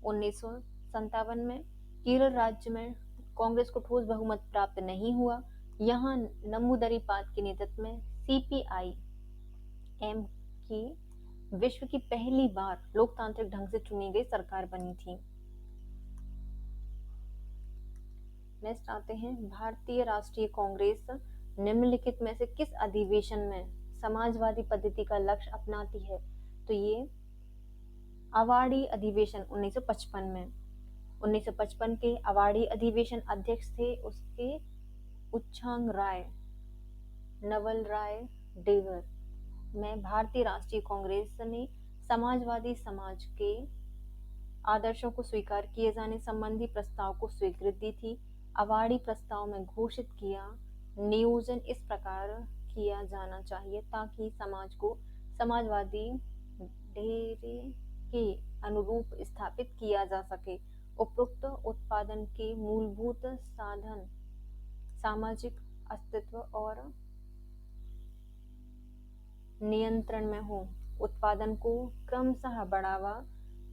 1957 में केरल राज्य में कांग्रेस को ठोस बहुमत प्राप्त नहीं हुआ। यहाँ नमूदरीपाद के नेतृत्व में CPI-M की विश्व की पहली बार लोकतांत्रिक ढंग से चुनी गई सरकार बनी थी। नेक्स्ट आते हैं भारतीय राष्ट्रीय कांग्रेस निम्नलिखित में से किस अधिवेशन में समाजवादी पद्धति का लक्ष्य अपनाती है? तो ये अवार्डी अधिवेशन 1955 में। 1955 के अवार्डी अधिवेशन अध्यक्ष थे उसके उच्चांग राय नवल राय डेवर में भारतीय राष्ट्रीय कांग्रेस ने समाजवादी समाज के आदर्शों को स्वीकार किए जाने संबंधी प्रस्ताव को स्वीकृति दी थी। अवार्डी प्रस्ताव में घोषित किया नियोजन इस प्रकार किया जाना चाहिए ताकि समाज को समाजवादी ढेरे के अनुरूप स्थापित किया जा सके। उपरोक्त उत्पादन के मूलभूत साधन सामाजिक अस्तित्व और नियंत्रण में हो, उत्पादन को क्रमशः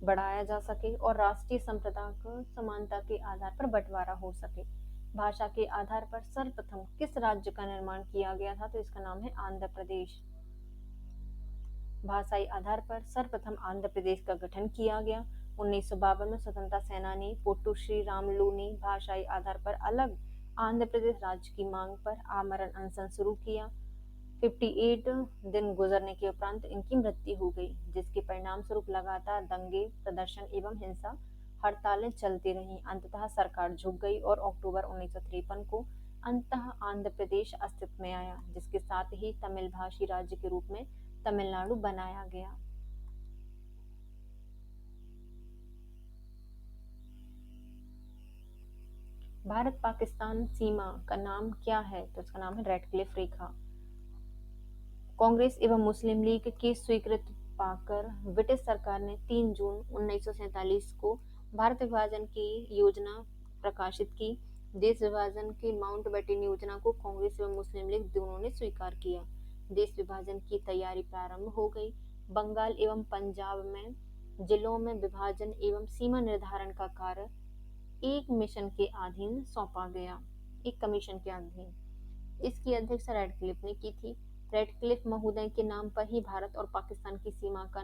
बढ़ाया जा सके और राष्ट्रीय संप्रदाय को समानता के आधार पर बंटवारा हो सके। भाषा के आधार पर सर्वप्रथम किस राज्य का निर्माण किया गया था? तो इसका नाम है आंध्र प्रदेश। भाषाई आधार पर सर्वप्रथम आंध्र प्रदेश का गठन किया गया। 1952 में स्वतंत्रता सेनानी पोट्टू श्री रामुलु ने भाषाई आधार पर अलग आंध्र प्रदेश राज्य की मांग पर आमरण अनशन शुरू किया। 58 दिन गुजरने के उपरांत इनकी मृत्यु हो गई, जिसके परिणाम स्वरूप लगातार दंगे, प्रदर्शन एवं हिंसा हड़तालें चलती रहीं। अंततः सरकार झुक गई और अक्टूबर 1953 को अंततः आंध्र प्रदेश अस्तित्व में आया, जिसके साथ ही तमिल भाषी राज्य के रूप में तमिलनाडु बनाया गया। भारत पाकिस्तान सीमा का नाम क्या है? तो इसका नाम है रेडक्लिफ रेखा। कांग्रेस एवं मुस्लिम लीग की स्वीकृति पाकर ब्रिटिश सरकार ने 3 जून 1947 को भारत विभाजन की योजना प्रकाशित की। देश विभाजन की माउंटबेटन योजना को कांग्रेस एवं मुस्लिम लीग दोनों ने स्वीकार किया। देश विभाजन की तैयारी प्रारंभ हो गई। बंगाल एवं पंजाब में जिलों में विभाजन एवं सीमा निर्धारण का कार्य एक मिशन के अधीन सौंपा गया, एक कमीशन के अधीन। इसकी अध्यक्षता रेडक्लिफ ने की थी। रेडक्लिफ महोदय के नाम पर ही भारत और पाकिस्तान की सीमा का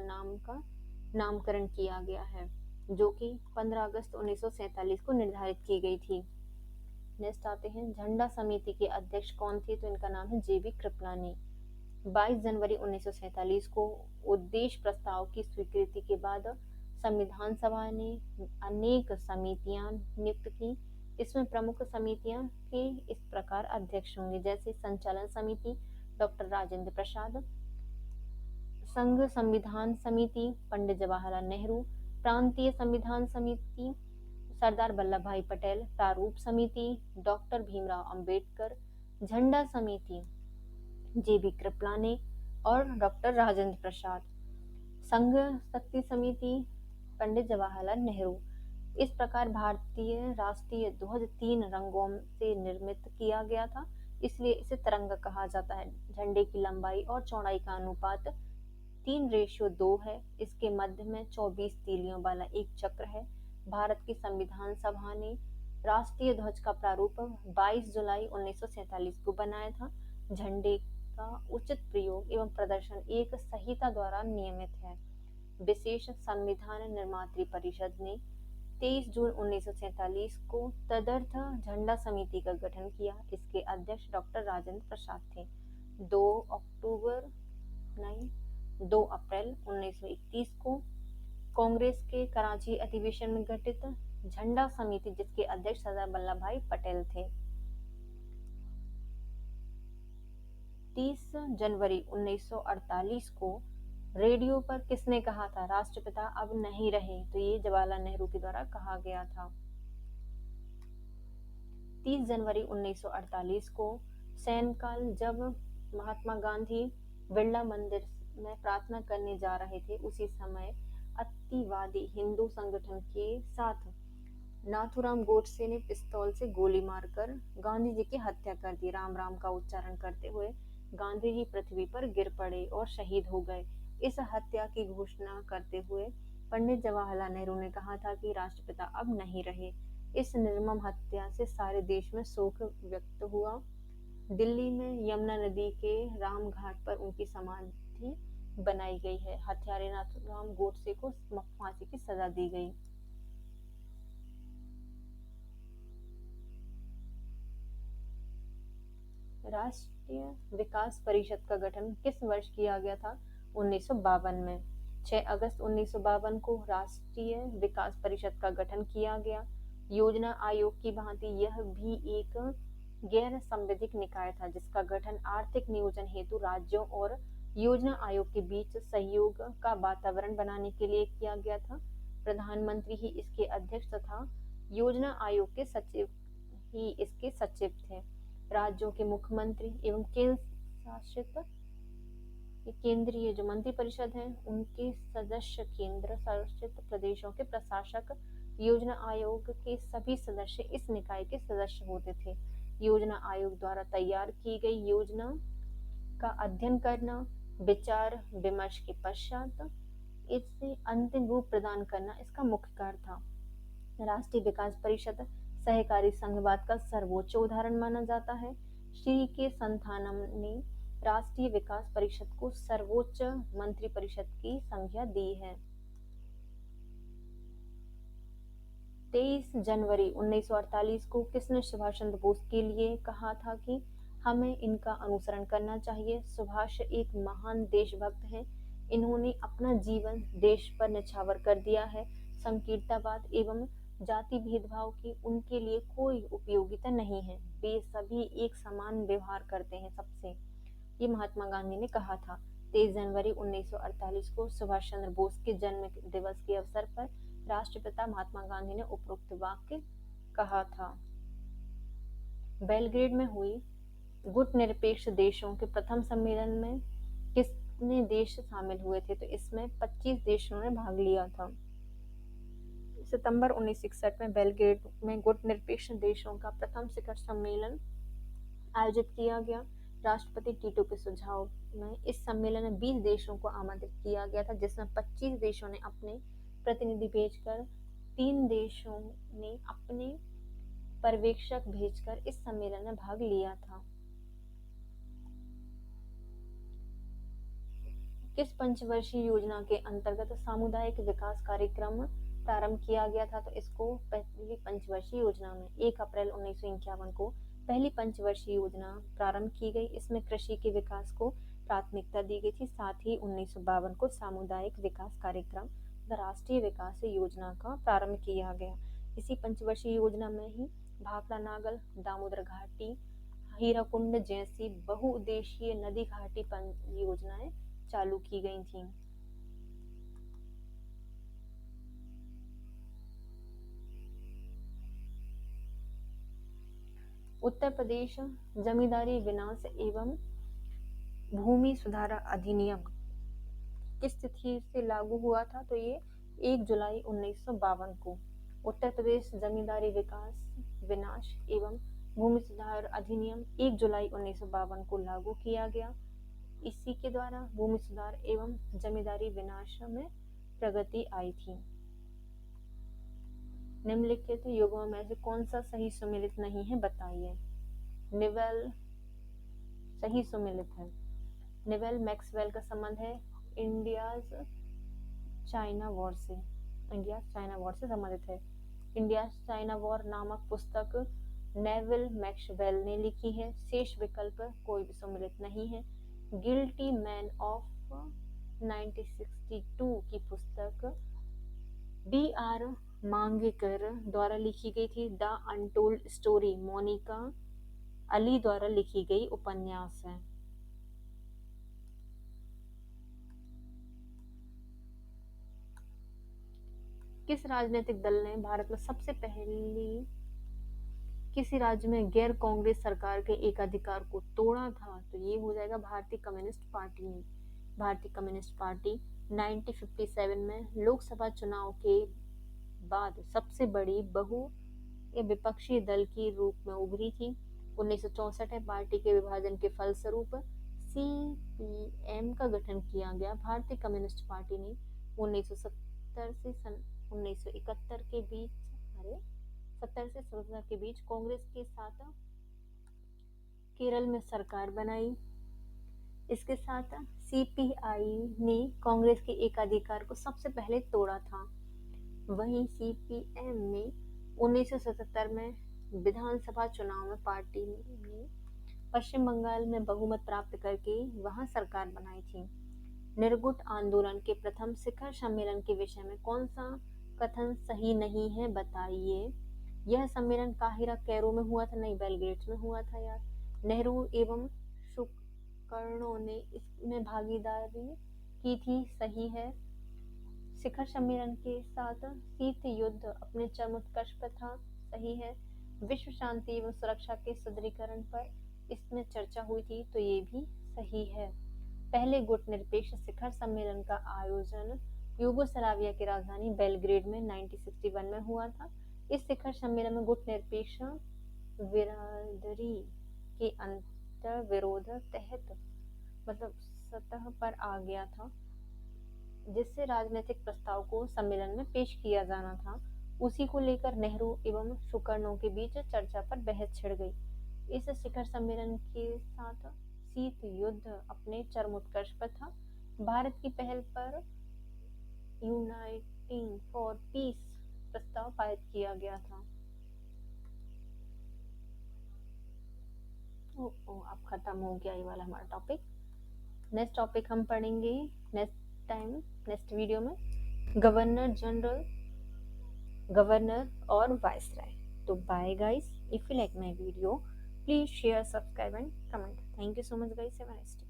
नामकरण किया गया है, जो कि 15 अगस्त 1947 को निर्धारित की गई थी। नेक्स्ट आते हैं, झंडा समिति के अध्यक्ष कौन थे? तो इनका नाम है जेबी कृपलानी। 22 जनवरी 1947 को उद्देश्य प्रस्ताव की स्वीकृति के बाद संविधान सभा ने अनेक समितियां नियुक्त की। इसमें प्रमुख समितियां के इस प्रकार अध्यक्ष होंगे, जैसे संचालन समिति डॉक्टर राजेंद्र प्रसाद, संघ संविधान समिति पंडित जवाहरलाल नेहरू, प्रांतीय संविधान समिति सरदार वल्लभ भाई पटेल, प्रारूप समिति डॉक्टर भीमराव अंबेडकर, झंडा समिति जेबी कृपलानी और डॉक्टर राजेंद्र प्रसाद, संघ शक्ति समिति पंडित जवाहरलाल नेहरू। इस प्रकार भारतीय राष्ट्रीय ध्वज 3 रंगों से निर्मित किया गया था, इसलिए इसे तिरंगा कहा जाता है। झंडे की लंबाई और चौड़ाई का अनुपात 3:2 है। इसके मध्य में 24 तीलियों वाला एक चक्र है। भारत की संविधान सभा ने राष्ट्रीय ध्वज का प्रारूप 22 जुलाई 1947 को बनाया था। झंडे का उचित प्रयोग एवं प्रदर्शन एक संहिता द्वारा नियमित है। विशेष संविधान निर्मात्री परिषद ने 23 जून 1947 को तदर्थ झंडा समिति का गठन किया। इसके अध्यक्ष डॉक्टर राजेंद्र प्रसाद थे। 2 अप्रैल 1931 को कांग्रेस के कराची अधिवेशन में गठित झंडा समिति, जिसके अध्यक्ष सरदार वल्लभ भाई पटेल थे। 30 जनवरी 1948 को रेडियो पर किसने कहा था राष्ट्रपिता अब नहीं रहे? तो ये जवाहरलाल नेहरू के द्वारा कहा गया था। 30 जनवरी 1948 को सायंकाल जब महात्मा गांधी बिरला मंदिर में प्रार्थना करने जा रहे थे, उसी समय अतिवादी हिंदू संगठन के साथ नाथूराम गोडसे ने पिस्तौल से गोली मारकर गांधी जी की हत्या कर दी। राम राम का उच्चारण करते हुए गांधी जी पृथ्वी पर गिर पड़े और शहीद हो गए। इस हत्या की घोषणा करते हुए पंडित जवाहरलाल नेहरू ने कहा था कि राष्ट्रपिता अब नहीं रहे। इस निर्मम हत्या से सारे देश में शोक व्यक्त हुआ। दिल्ली में यमुना नदी के राम घाट पर उनकी समाधि बनाई गई है। हत्यारे नाथूराम गोडसे को फांसी की सजा दी गई। राष्ट्रीय विकास परिषद का गठन किस वर्ष किया गया था? 1952 में। 6 अगस्त 1952 को राष्ट्रीय विकास परिषद का गठन किया गया। योजना आयोग की भांति यह भी एक गैर संवैधानिक निकाय था, जिसका गठन आर्थिक नियोजन हेतु राज्यों और योजना आयोग के बीच सहयोग का वातावरण बनाने के लिए किया गया था। प्रधानमंत्री ही इसके अध्यक्ष तथा योजना आयोग के सचिव ही इसके सचिव थे। राज्यों के मुख्यमंत्री एवं केंद्र शासित ये केंद्रीय जो मंत्रिपरिषद है उनके सदस्य, केंद्र शासित प्रदेशों के प्रशासक, योजना आयोग के सभी सदस्य इस निकाय के सदस्य होते थे। योजना आयोग द्वारा तैयार की गई योजना का अध्ययन करना, विचार विमर्श के पश्चात इसे अंतिम रूप प्रदान करना इसका मुख्य कार्य था। राष्ट्रीय विकास परिषद सहकारी संघवाद का सर्वोच्च उदाहरण माना जाता है। श्री के संथानम ने राष्ट्रीय विकास परिषद को सर्वोच्च मंत्रिपरिषद की संज्ञा दी है। 23 जनवरी 1948 को किसने सुभाष चंद्र बोस के लिए कहा था कि हमें इनका अनुसरण करना चाहिए? सुभाष एक महान देशभक्त हैं। इन्होंने अपना जीवन देश पर न्यौछावर कर दिया है। संकीर्णतावाद एवं जाति भेदभाव की उनके लिए कोई उपयोगिता नहीं है। वे सभी एक समान व्यवहार करते हैं सबसे। ये महात्मा गांधी ने कहा था। 23 जनवरी 1948 को सुभाष चंद्र बोस के जन्म दिवस के अवसर पर राष्ट्रपिता महात्मा गांधी ने उपरोक्त वाक्य कहा था। बेलग्रेड में हुई गुट निरपेक्ष देशों के प्रथम सम्मेलन में कितने देश शामिल हुए थे? तो इसमें 25 देशों ने भाग लिया था। सितंबर 1961 में बेलग्रेड में गुट निरपेक्ष देशों का प्रथम शिखर सम्मेलन आयोजित किया गया। राष्ट्रपति टीटो के सुझाव में इस सम्मेलन में 20 देशों को आमंत्रित किया गया था, जिसमें 25 देशों ने अपने प्रतिनिधि भेजकर 3 देशों ने अपने पर्यवेक्षक भेजकर इस सम्मेलन में भाग लिया था। किस पंचवर्षीय योजना के अंतर्गत सामुदायिक विकास कार्यक्रम प्रारंभ किया गया था? तो इसको पहली पंचवर्षीय योजना में 1 अप्रैल 1951 को पहली पंचवर्षीय योजना प्रारंभ की गई। इसमें कृषि के विकास को प्राथमिकता दी गई थी। साथ ही 1952 को सामुदायिक विकास कार्यक्रम राष्ट्रीय विकास योजना का प्रारंभ किया गया। इसी पंचवर्षीय योजना में ही भाखड़ा नागल, दामोदर घाटी, हीराकुंड जैसी बहुउद्देशीय नदी घाटी योजनाएं चालू की गई थी। उत्तर प्रदेश जमींदारी विनाश एवं भूमि सुधार अधिनियम किस तिथि से लागू हुआ था? तो ये 1 जुलाई 1952 को। उत्तर प्रदेश जमींदारी विनाश एवं भूमि सुधार अधिनियम 1 जुलाई 1952 को लागू किया गया। इसी के द्वारा भूमि सुधार एवं जमींदारी विनाश में प्रगति आई थी। निम्नलिखित युगों में से कौन सा सही सुमेलित नहीं है, बताइए। निवेल सही सुमेलित है। निवेल मैक्सवेल का संबंध है इंडिया चाइना वॉर से संबंधित है। इंडिया चाइना वॉर नामक पुस्तक नेविल मैक्सवेल ने लिखी है। शेष विकल्प कोई भी सम्मिलित नहीं है। गिल्टी मैन ऑफ 1962 की पुस्तक B.R. मांगेकर द्वारा लिखी गई थी। The untold story Monica Ali द्वारा लिखी गई उपन्यास है। किस राजनीतिक दल ने भारत में सबसे पहली किसी राज्य में गैर कांग्रेस सरकार के एकाधिकार को तोड़ा था? तो ये हो जाएगा भारतीय कम्युनिस्ट पार्टी ने। भारतीय कम्युनिस्ट पार्टी 1957 में लोकसभा चुनाव के बाद सबसे बड़ी बहु या विपक्षी दल के रूप में उभरी थी। 1964 में पार्टी के विभाजन के फलस्वरूप CPM का गठन किया गया। भारतीय कम्युनिस्ट पार्टी ने 1970 से 1971 के बीच 70 से 77 के बीच कांग्रेस के साथ केरल में सरकार बनाई। इसके साथ CPI ने कांग्रेस के एकाधिकार को सबसे पहले तोड़ा था। वहीं CPM ने 1977 में विधानसभा चुनाव में पार्टी ने पश्चिम बंगाल में बहुमत प्राप्त करके वहां सरकार बनाई थी। निर्गुट आंदोलन के प्रथम शिखर सम्मेलन के विषय में कौन सा कथन सही नहीं है, बताइए। यह सम्मेलन काहिरा कैरो में हुआ था, नहीं बेलग्रेड में हुआ था यार। नेहरू एवं सुकर्णो ने इसमें भागीदारी की थी, सही है। शिखर सम्मेलन के साथ शीत युद्ध अपने चरम उत्कर्ष पर था, सही है। विश्व शांति एवं सुरक्षा के सुदृढ़ीकरण पर इसमें चर्चा हुई थी, तो ये भी सही है। पहले गुटनिरपेक्ष शिखर सम्मेलन का आयोजन यूगोस्लाविया की राजधानी बेलग्रेड में 1961 में हुआ था। इस शिखर सम्मेलन में गुटनिरपेक्ष बिरादरी के अंतर विरोध तहत मतलब सतह पर आ गया था, जिससे राजनीतिक प्रस्ताव को सम्मेलन में पेश किया जाना था, उसी को लेकर नेहरू एवं सुकर्णो के बीच चर्चा पर बहस छिड़ गई। इस शिखर सम्मेलन के साथ शीत युद्ध अपने चरमोत्कर्ष पर था। भारत की पहल पर यूनाइटिंग फॉर पीस प्रस्ताव पारित किया गया था। अब खत्म हो गया ये वाला हमारा टॉपिक। नेक्स्ट टॉपिक हम पढ़ेंगे नेक्स्ट वीडियो में गवर्नर जनरल, गवर्नर और वाइसराय। तो bye guys, if you like my video, please share, subscribe and comment. Thank you so much guys. Have a nice day.